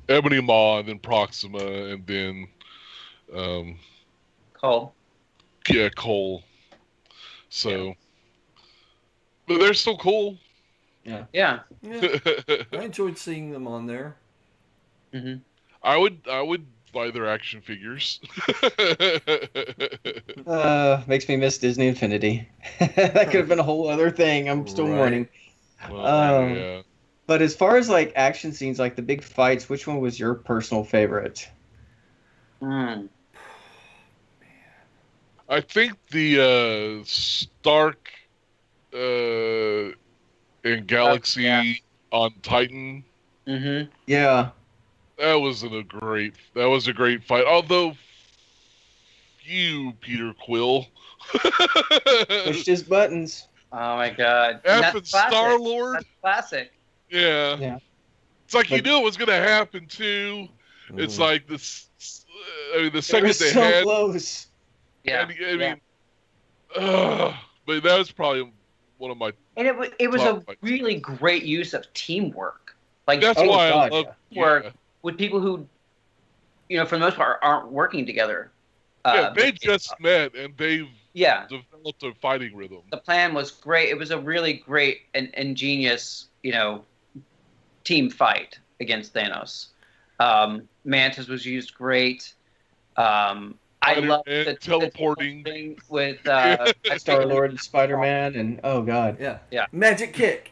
Ebony Maw, and then Proxima, and then Cole. Yeah, Cole. So, but they're still cool. Yeah. Yeah. I enjoyed seeing them on there. I would buy their action figures. Makes me miss Disney Infinity. That could have been a whole other thing. I'm still mourning. Well, yeah. But as far as like action scenes, like the big fights, which one was your personal favorite? I think the Stark and Galaxy on Titan. Mm-hmm. Yeah. That was a great fight. Although, you Peter Quill, Pushed his buttons. Oh my God. And F that's and classic. Star Lord. That's classic. Yeah. Yeah. It's like you But- knew it was going to happen too. Mhm. It's like this. I mean, the It second was they so had, close. Yeah. I mean, but that was probably one of my. And it was a Top fights. really great use of teamwork. Like That's Oh, why God, I love. Teamwork Yeah. with people who, for the most part, aren't working together. Yeah, they But just met and they've yeah, developed a fighting rhythm. the plan was great. It was a really great and ingenious, team fight against Thanos. Mantis was used great. I love Spider-Man the teleporting. thing with Star-Lord and Spider-Man and oh god. Yeah. Yeah. Magic kick.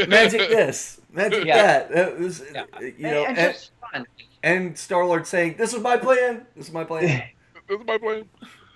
Magic this. Magic Yeah. that. It was, Yeah. and, and just fun. and Star-Lord saying, "This is my plan. This is my plan." That's my plan.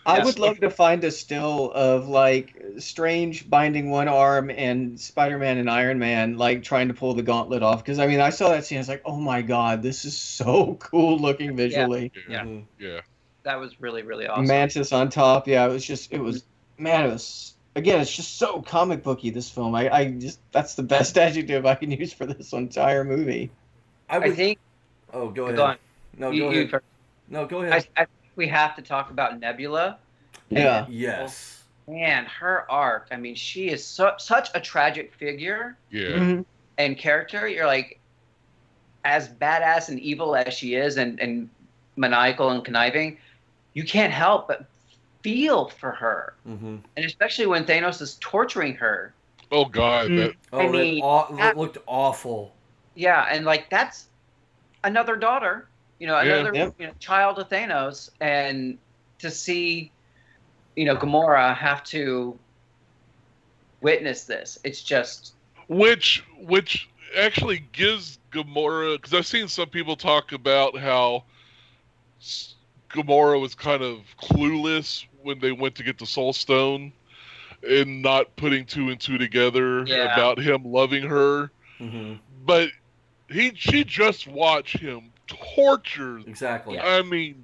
I Yeah. would love to find a still of like Strange binding one arm and Spider-Man and Iron Man like trying to pull the gauntlet off. Because I mean, I saw that scene. I was like, oh my god, this is so cool looking visually. Yeah. Mhm. Yeah. That was really, really awesome. Mantis on top. Yeah, it was man. It was again. It's just so comic booky. This film. I just that's the best adjective I can use for this entire movie. I think. Oh, go ahead. Go on. No, You- go you ahead. first. No, go I ahead. think we have to talk about Nebula. Yeah. Yes. Man, her arc. I mean, she is such a tragic figure Yeah. Mhm. and character. You're like, as badass and evil as she is, and maniacal and conniving, you can't help but feel for her. Mm-hmm. And especially when Thanos is torturing her. Oh God. Mm. That. Oh, I mean, that looked awful. Yeah, and like that's another daughter, another Yep. child of Thanos, and to see, Gamora have to witness this, it's just Which actually gives Gamora, because I've seen some people talk about how Gamora was kind of clueless when they went to get the Soul Stone and not putting two and two together Yeah. about him loving her. Mm-hmm. But she just watched him torture. Exactly. Yeah. I mean,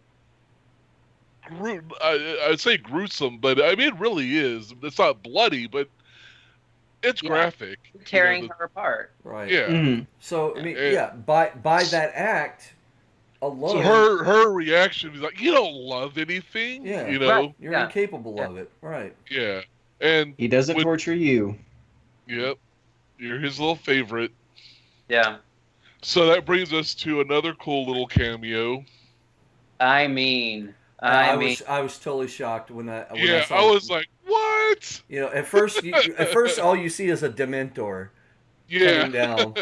I'd say gruesome, but I mean, it really is. It's not bloody, but it's Yeah. graphic. tearing her apart. Right. Yeah. Mhm. So I mean, Yeah. yeah, by that act alone, So her reaction is like, you don't love anything, Yeah. you know? Right. you're Yeah. incapable Yeah. of it. Right. Yeah. And He doesn't Would- torture you. yep, you're his little favorite. Yeah, So that brings us to another cool little cameo. I mean, I was totally shocked when I Yeah, saw I was like, what? at first all you see is a Dementor Yeah. coming down,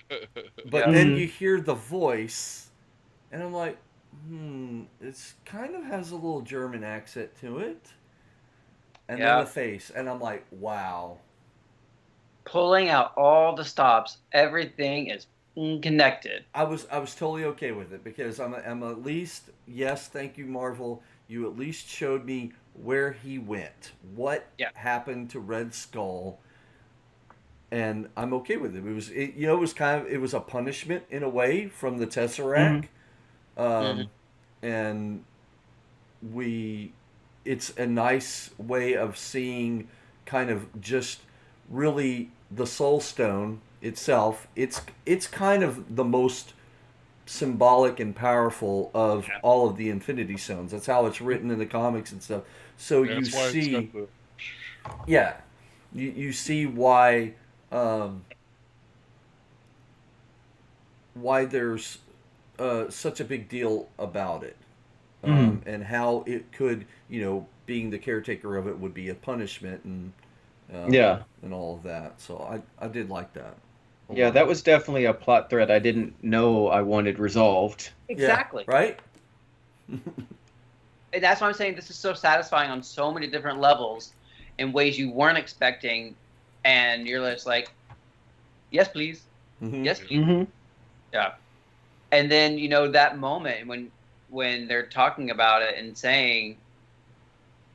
but Yeah. then Mhm. you hear the voice, and I'm like, it's kind of has a little German accent to it, and Yeah. then the face, and I'm like, wow. pulling out all the stops, everything is connected. I was totally okay with it because I'm at least, yes, thank you, Marvel. You at least showed me where he went, what Yeah. happened to Red Skull, and I'm okay with it. It was a punishment in a way from the Tesseract, and it's a nice way of seeing kind of just really the Soul Stone itself. It's kind of the most symbolic and powerful of all of the Infinity Stones. That's how it's written in the comics and stuff. So you That's why it's see, got the... yeah, you see why there's such a big deal about it, and how it could, being the caretaker of it would be a punishment, and Yeah. and all of that. So I did like that. a Yeah, lot. that was definitely a plot thread I didn't know I wanted resolved. Yeah, Exactly. right. And that's why I'm saying this is so satisfying on so many different levels in ways you weren't expecting, and you're just like, yes, please. Mhm. Yes, please. Mm-hmm. Yeah. And then, that moment when they're talking about it and saying,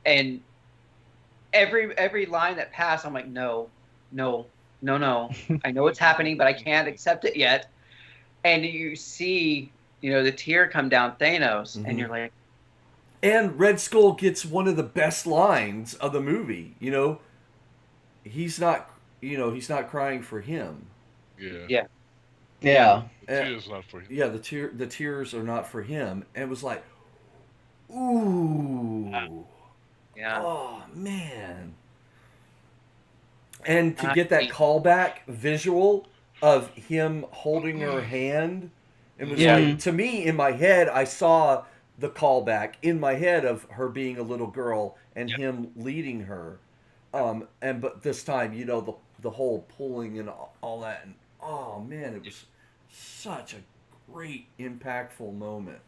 and every line that passed, I'm like, no, no, I know what's happening, but I can't accept it yet. And you see, the tear come down Thanos, and you're like, and Red Skull gets one of the best lines of the movie. He's not, he's not crying for him. Yeah. yeah, Yeah. The tear's not for him. Yeah, the tears are not for him. And it was like, ooh, yeah, oh man. And to I get that think- callback visual of him holding her hand, it was Yeah. like, to me, in my head, I saw the callback in my head of her being a little girl and him leading her. But this time, the whole pulling and all that, and oh man, it was such a great, impactful moment.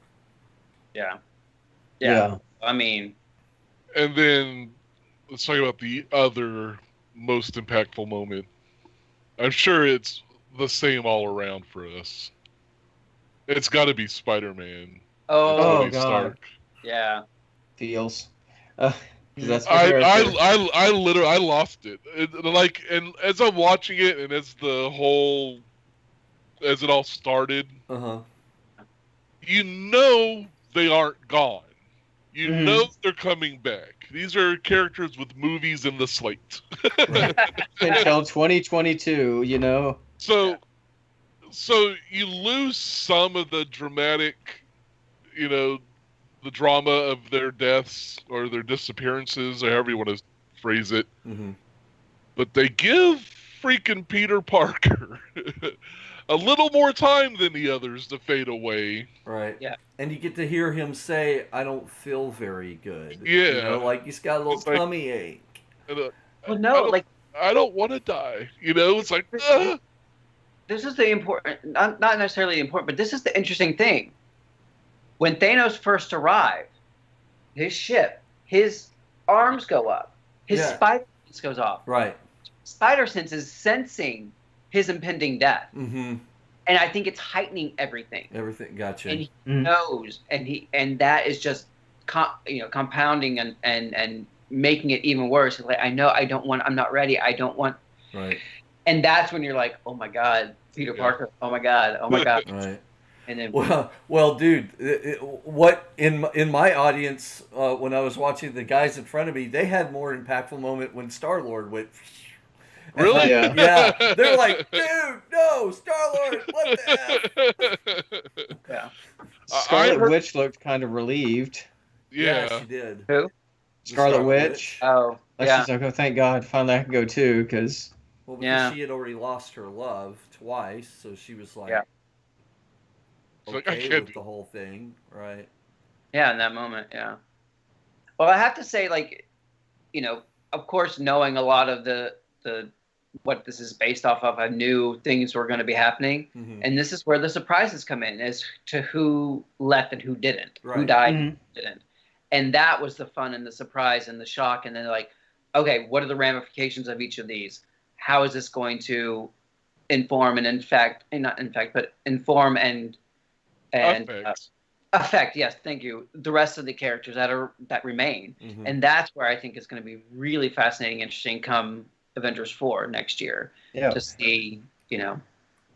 yeah. Yeah. I mean, And then let's talk about the other most impactful moment. I'm sure it's the same all around for us. It's got to be Spider-Man. oh, Tony God. Stark. yeah, Feels. 'Cause that's my I character. literally lost it. And as I'm watching it, and as it all started, Uh-huh. they aren't gone. You Mhm. know they're coming back. These are characters with movies in the slate. Right. Until 2022, So you lose some of the dramatic, the drama of their deaths or their disappearances, or however you want to phrase it. Mm-hmm. But they give freaking Peter Parker a little more time than the others to fade away. Right. Yeah. And you get to hear him say, "I don't feel very good." Yeah. Like he's got a little It's like- tummy ache. And, well, no, I don't want to die. It's like, this is the important, not necessarily important, but this is the interesting thing. When Thanos first arrived, his ship, his arms go up, his Yeah. spider sense goes off. Right. Spider sense is sensing his impending death, Mm-hmm. and I think it's heightening everything. Everything. Gotcha. And he Mhm. knows, and that is just compounding and making it even worse. It's like, I know I don't want, I'm not ready, I don't want, Right. and that's when you're like, oh my God, Peter Yeah. Parker, oh my God, Right. and then Well, dude, what in my audience when I was watching the guys in front of me, they had more impactful moment when Star-Lord went. really? Yeah. Yeah, they're like, dude, no, Star-Lord, what the F? yeah, Scarlet heard- Witch looked kind of relieved. Yeah. she did. who? The Scarlet Witch. Oh, Like, yeah, she's like, oh, thank God, finally I can go too, because Well, because Yeah. she had already lost her love twice, so she was like, Yeah. It's like, I okay can't with do- the whole thing, right? yeah, in that moment, yeah. Well, I have to say, like, of course, knowing a lot of the what this is based off of, I knew things were going to be happening, Mm-hmm. and this is where the surprises come in, as to who left and who didn't, who Right. died, Mhm. and who didn't, and that was the fun and the surprise and the shock, and then like, okay, what are the ramifications of each of these? How is this going to inform and inform and Affect. affect? Yes, thank you. The rest of the characters that remain. Mm-hmm. And that's where I think it's going to be really fascinating, interesting come Avengers 4 next year yeah. to see,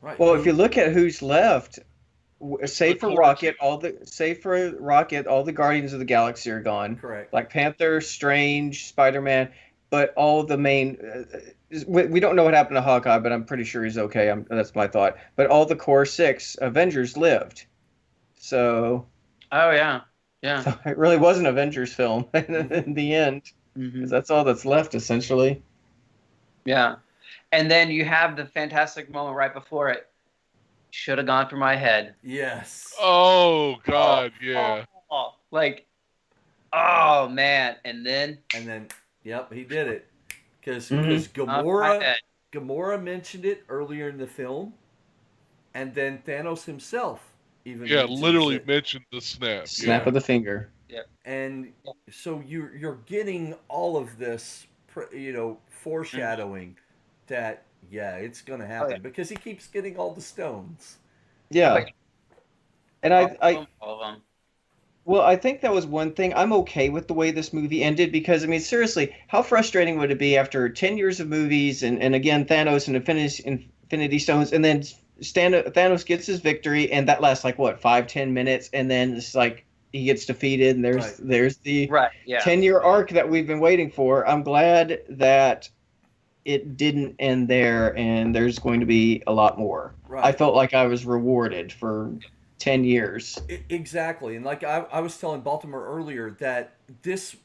Right. Well, if you look at who's left, save The for core Rocket, all the Guardians of the Galaxy are gone. correct. Black Panther, Strange, Spider-Man, but all the main. We don't know what happened to Hawkeye, but I'm pretty sure he's okay. That's my thought. But all the core 6 Avengers lived, so oh yeah, it really was an Avengers film in the end, Mhm. 'cause that's all that's left essentially. Yeah. And then you have the fantastic moment right before it. Should have gone for my head. Yes. Oh God, yeah. Oh, like, oh man. And then And then, yep, he did it. Because Mhm. off my head. Gamora mentioned it earlier in the film, and then Thanos himself even Yeah, mentions literally it. mentioned the snap. Snap yeah. of the finger. And so you're getting all of this, foreshadowing that it's gonna happen yeah. because he keeps getting all the stones. Yeah, and I All of them. Well, I think that was one thing. I'm okay with the way this movie ended because, I mean, seriously, how frustrating would it be after 10 years of movies and again, Thanos and Infinity Stones, and then Thanos gets his victory, and that lasts like, what, 5-10 minutes, and then it's like he gets defeated, and there's the Right. Yeah. 10-year arc that we've been waiting for. I'm glad that it didn't end there, and there's going to be a lot more. Right. I felt like I was rewarded for 10 years. Exactly, and like I was telling Baltimore earlier that this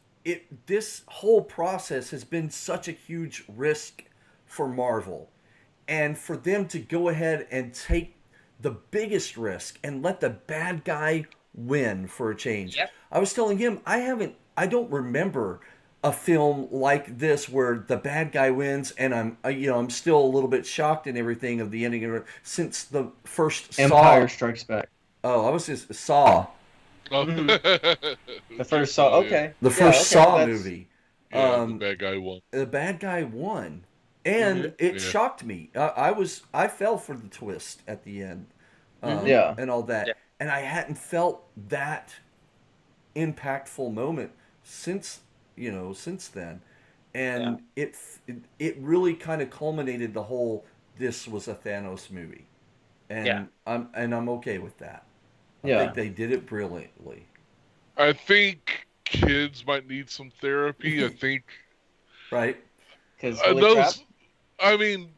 whole process has been such a huge risk for Marvel, and for them to go ahead and take the biggest risk and let the bad guy win for a change. Yep. I was telling him I don't remember a film like this where the bad guy wins, and I'm still a little bit shocked and everything of the ending of it since the first Empire Saw. Strikes Back. Oh, I was just Saw. The first Saw. Okay. The first okay, Saw that's- movie. Yeah, the bad guy won. The bad guy won, and it Yeah. shocked me. I fell for the twist at the end, Yeah. and all that, Yeah. and I hadn't felt that impactful moment since then, and it really kind of culminated the whole. This was a Thanos movie, and I'm okay with that. I Yeah. think they did it brilliantly. I think kids might need some therapy. I think Right? Because I mean,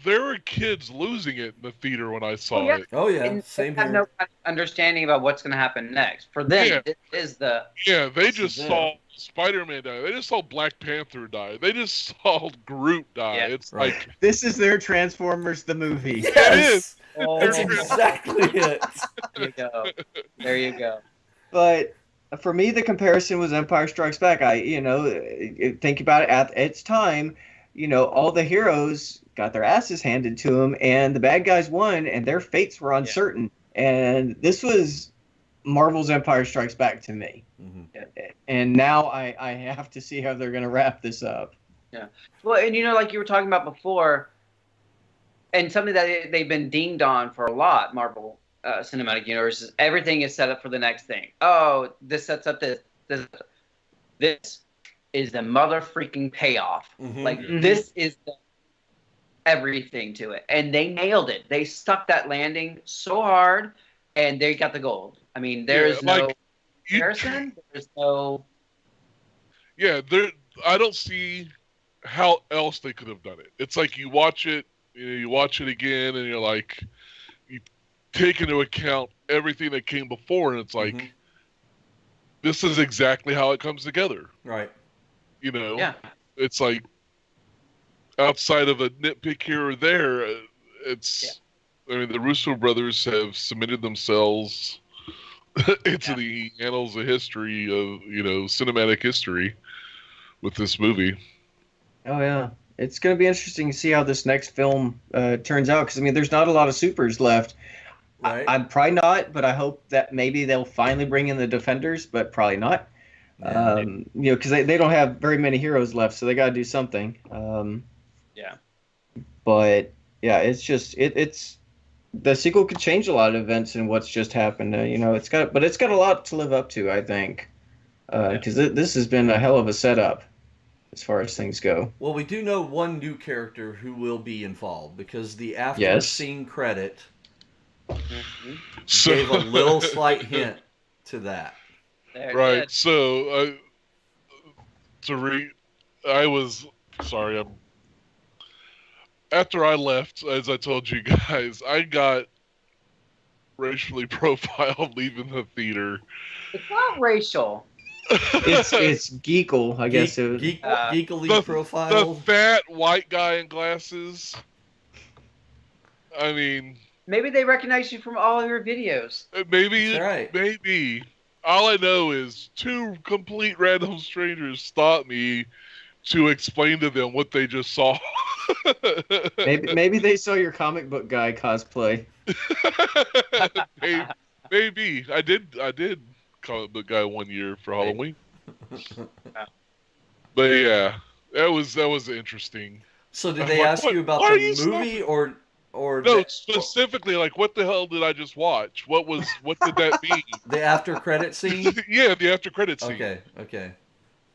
there were kids losing it in the theater when I saw it. Oh yeah, And same they have here. no kind of understanding about what's going to happen next. For them, Yeah. this is the Yeah, they This just is it. saw Spider-Man die. They just saw Black Panther die. They just saw Groot die. Yeah. It's Right. like this is their Transformers the movie. Yes, Oh, that's exactly it. there you go. There you go. But for me, the comparison was Empire Strikes Back. Think about it at its time. All the heroes got their asses handed to them, and the bad guys won, and their fates were uncertain. And this was Marvel's Empire Strikes Back to me. Mhm. And now I have to see how they're going to wrap this up. Well, and like you were talking about before, and something that they've been dinged on for a lot, Marvel Cinematic Universe, is everything is set up for the next thing. Oh, this sets up this. This is the mother freaking payoff. Mhm. Like, Mhm. this is everything to it. And they nailed it. They stuck that landing so hard, and they got the gold. I mean, there is no comparison. There's no... Yeah, I don't see how else they could have done it. It's like you watch it again, and you're like, you take into account everything that came before, and it's like, Mhm. this is exactly how it comes together. Right. Yeah. It's like, outside of a nitpick here or there, it's. I mean, the Russo brothers have submitted themselves into the annals of history of cinematic history with this movie. Oh yeah, it's going to be interesting to see how this next film turns out. Because I mean, there's not a lot of supers left. Right. I'm probably not, but I hope that maybe they'll finally bring in the Defenders, but probably not. Yeah. Because they don't have very many heroes left, so they got to do something. Yeah. But yeah, it's just it's the sequel could change a lot of events and what's just happened. It's got a lot to live up to, I think, because this has been a hell of a setup as far as things go. Well, we do know one new character who will be involved because the after Yes. scene credit So, gave a little slight hint to that. There it right. is. So, I was sorry. After I left, as I told you guys, I got racially profiled leaving the theater. It's not racial. It's Geekle, I guess. Geekily The profile. fat white guy in glasses. I mean, Maybe they recognize you from all of your videos. maybe, That's right. maybe. All I know is two complete random strangers stopped me to explain to them what they just saw. Maybe they saw your comic book guy cosplay. Maybe. I did comic book guy one year for Halloween. But yeah, that was interesting. So did they What- ask you about why are the you movie or or No, specifically, like, what the hell did I just watch? What did that mean? the after credit scene. Yeah, the after credit scene. Okay.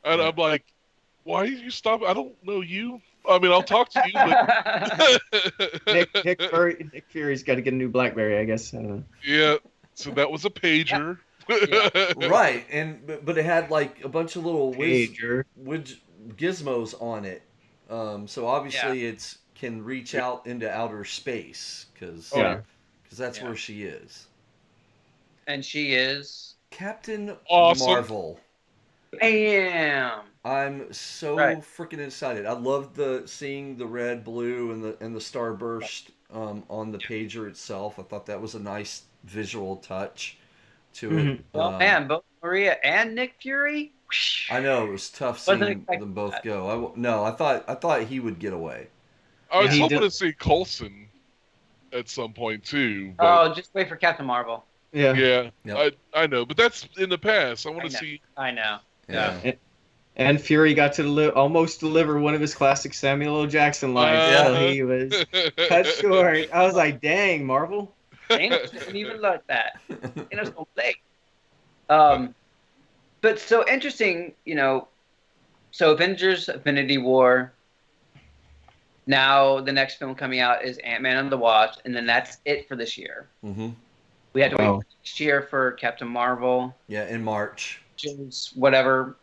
And Yeah. I'm like, why did you stop? I don't know you. I mean, I'll talk to you, but Nick Fury's got to get a new BlackBerry, I guess. I don't know. yeah. So that was a pager. Right, but it had like a bunch of little Pager. gizmos on it. So obviously it's can reach out into outer space because that's where she is. And she is Captain Awesome. Marvel. Bam. I'm so freaking excited. I loved seeing the red, blue, and the starburst on the pager itself. I thought that was a nice visual touch to it. Well, man, both Maria and Nick Fury. I know it was tough seeing them both go. I thought he would get away. I was hoping to see Coulson at some point too. But Oh, just wait for Captain Marvel. yeah, Yep. I know, but that's in the past. I want to see. I know. Yeah. And Fury got to almost deliver one of his classic Samuel L. Jackson lines until he was cut short. I was like, dang, Marvel. Thanos didn't even like that. Thanos don't play. But so interesting, so Avengers Infinity War. Now the next film coming out is Ant-Man and the Wasp, and then that's it for this year. Mm-hmm. We had to wait next year for Captain Marvel. Yeah, in March. Which whatever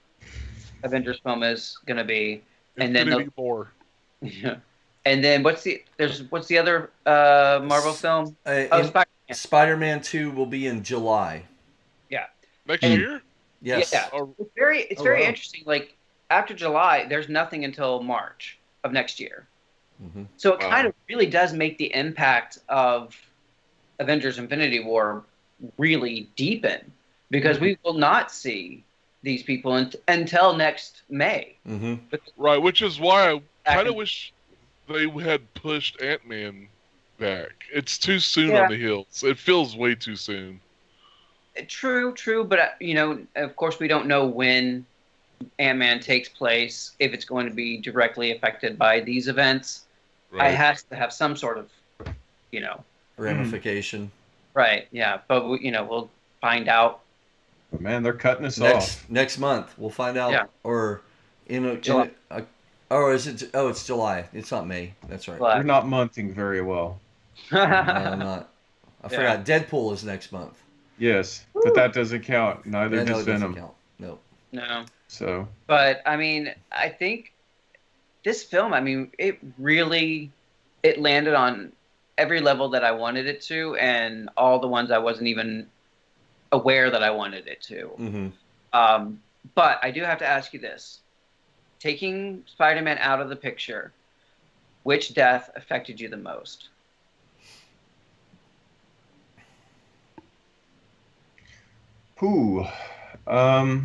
Avengers film is going to be. And Infinity War. Yeah. And then what's the other Marvel film? Spider-Man. Spider-Man 2 will be in July. Yeah. Next year? Yes. Yeah. It's very interesting. Like after July, there's nothing until March of next year. Mm-hmm. So it kind of really does make the impact of Avengers Infinity War really deepen because we will not see these people until next May. Mm-hmm. Right, which is why I kind of wish they had pushed Ant-Man back. It's too soon on the heels. It feels way too soon. True, but of course we don't know when Ant-Man takes place, if it's going to be directly affected by these events. Right. It has to have some sort of, ramification. Right, yeah, but we'll find out. Man, they're cutting us off. Next month. We'll find out. Yeah. Or July. is it? Oh, it's July. It's not May. That's right. You're not monthing very well. No, I'm not. I forgot. Deadpool is next month. Yes, but that doesn't count. Neither does Venom. Count. No. No. So. But I mean, I think this film. I mean, it landed on every level that I wanted it to, and all the ones I wasn't even aware that I wanted it to. Mm-hmm. But I do have to ask you this: taking Spider-Man out of the picture, which death affected you the most? Who? I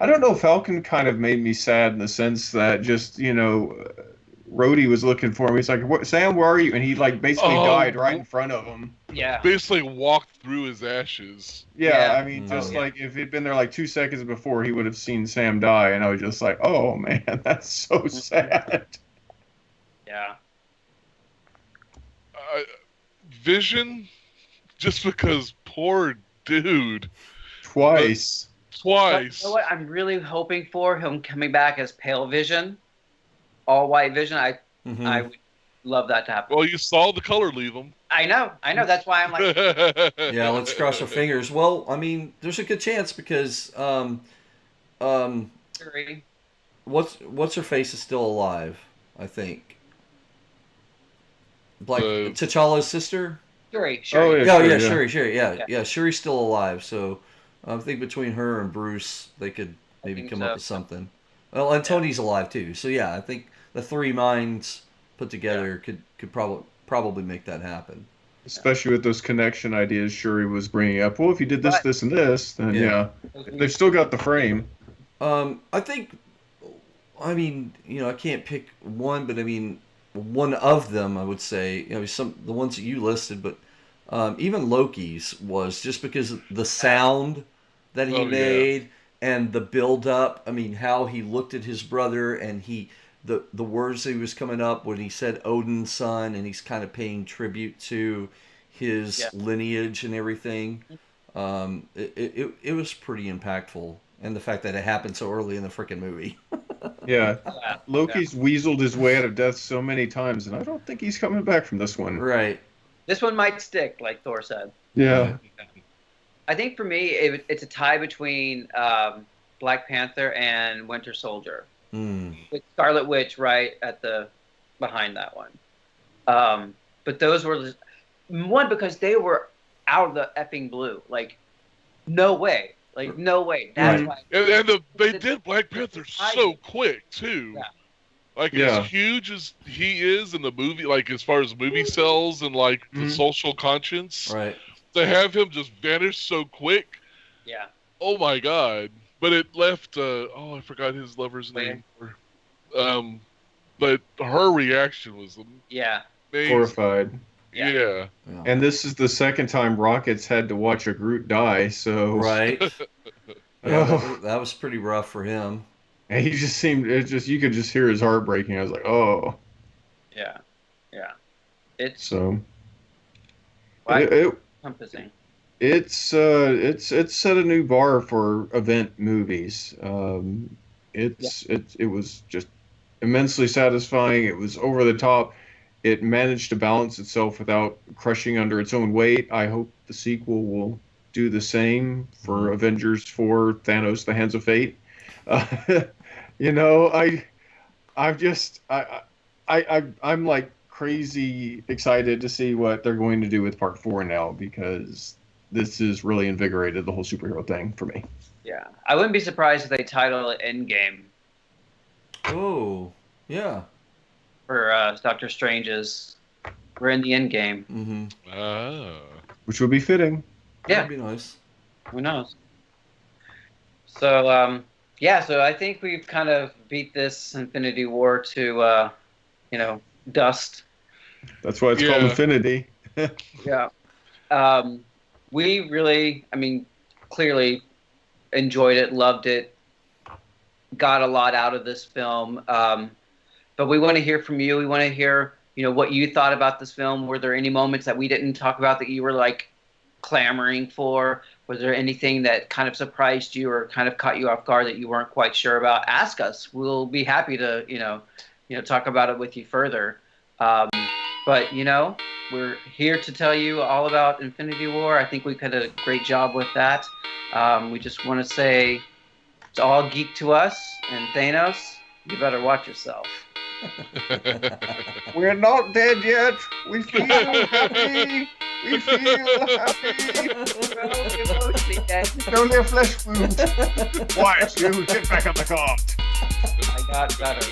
don't know. Falcon kind of made me sad in the sense that just, Rhodey was looking for him. He's like, Sam, where are you? And he basically died right in front of him. Yeah. Basically walked through his ashes. Yeah, I mean, if he'd been there 2 seconds before, he would have seen Sam die. And I was just like, oh, man, that's so sad. Yeah. Vision, just because poor dude. Twice. But you know what? I'm really hoping for him coming back as Pale Vision, all white Vision. I would love that to happen. Well, you saw the color leave him. I know. That's why I'm like. Yeah, let's cross our fingers. Well, I mean, there's a good chance because what's her face is still alive, I think. Like T'Challa's sister. Shuri. Oh yeah, Shuri. Yeah, Shuri's still alive. So I think between her and Bruce, they could maybe come up with something. Well, and Tony's alive too. So yeah, I think the three minds put together could probably make that happen. Especially with those connection ideas Shuri was bringing up. Well, if you did this, this, and this, then they've still got the frame. I think, I mean, I can't pick one, but I mean, one of them, I would say, the ones that you listed, but even Loki's was just because of the sound that he made and the build up. I mean, how he looked at his brother and he the words that he was coming up when he said Odin's son, and he's kind of paying tribute to his lineage and everything. It was pretty impactful, and the fact that it happened so early in the freaking movie. Yeah, Loki's weaseled his way out of death so many times, and I don't think he's coming back from this one. Right. This one might stick, like Thor said. Yeah. I think for me, it's a tie between Black Panther and Winter Soldier. With Scarlet Witch right at the behind that one. But those were one because they were out of the effing blue. Like, no way. Like, no way. That's why. And they did Black Panther so quick too. Yeah. Like as huge as he is in the movie, like as far as movie sales and like the social conscience, right? To have him just vanish so quick. Yeah. Oh my God. But it left. I forgot his lover's name. But her reaction was amazing. Horrified. Yeah. And this is the second time Rockets had to watch a Groot die. So right. That was pretty rough for him. And he just seemed. You could just hear his heart breaking. I was like, oh. Yeah. Yeah. It's encompassing. It's set a new bar for event movies. It was just immensely satisfying. It was over the top. It managed to balance itself without crushing under its own weight. I hope the sequel will do the same for Avengers 4: Thanos: The Hands of Fate. I'm like crazy excited to see what they're going to do with Part 4 now, because this has really invigorated the whole superhero thing for me. Yeah. I wouldn't be surprised if they title it Endgame. Oh, yeah. For Doctor Strange's, we're in the Endgame. Which would be fitting. Yeah. That'd be nice. Who knows? So, so I think we've kind of beat this Infinity War to, dust. That's why it's called Infinity. Yeah. We really, clearly enjoyed it, loved it, got a lot out of this film. But we want to hear from you. We want to hear, what you thought about this film. Were there any moments that we didn't talk about that you were like clamoring for? Was there anything that kind of surprised you or kind of caught you off guard that you weren't quite sure about? Ask us. We'll be happy to, talk about it with you further. But, we're here to tell you all about Infinity War. I think we did a great job with that. We just want to say it's all geek to us. And Thanos, you better watch yourself. We're not dead yet. We feel happy. We feel happy. It's only a flesh wound. Quiet, you. Get back on the cart. I got better.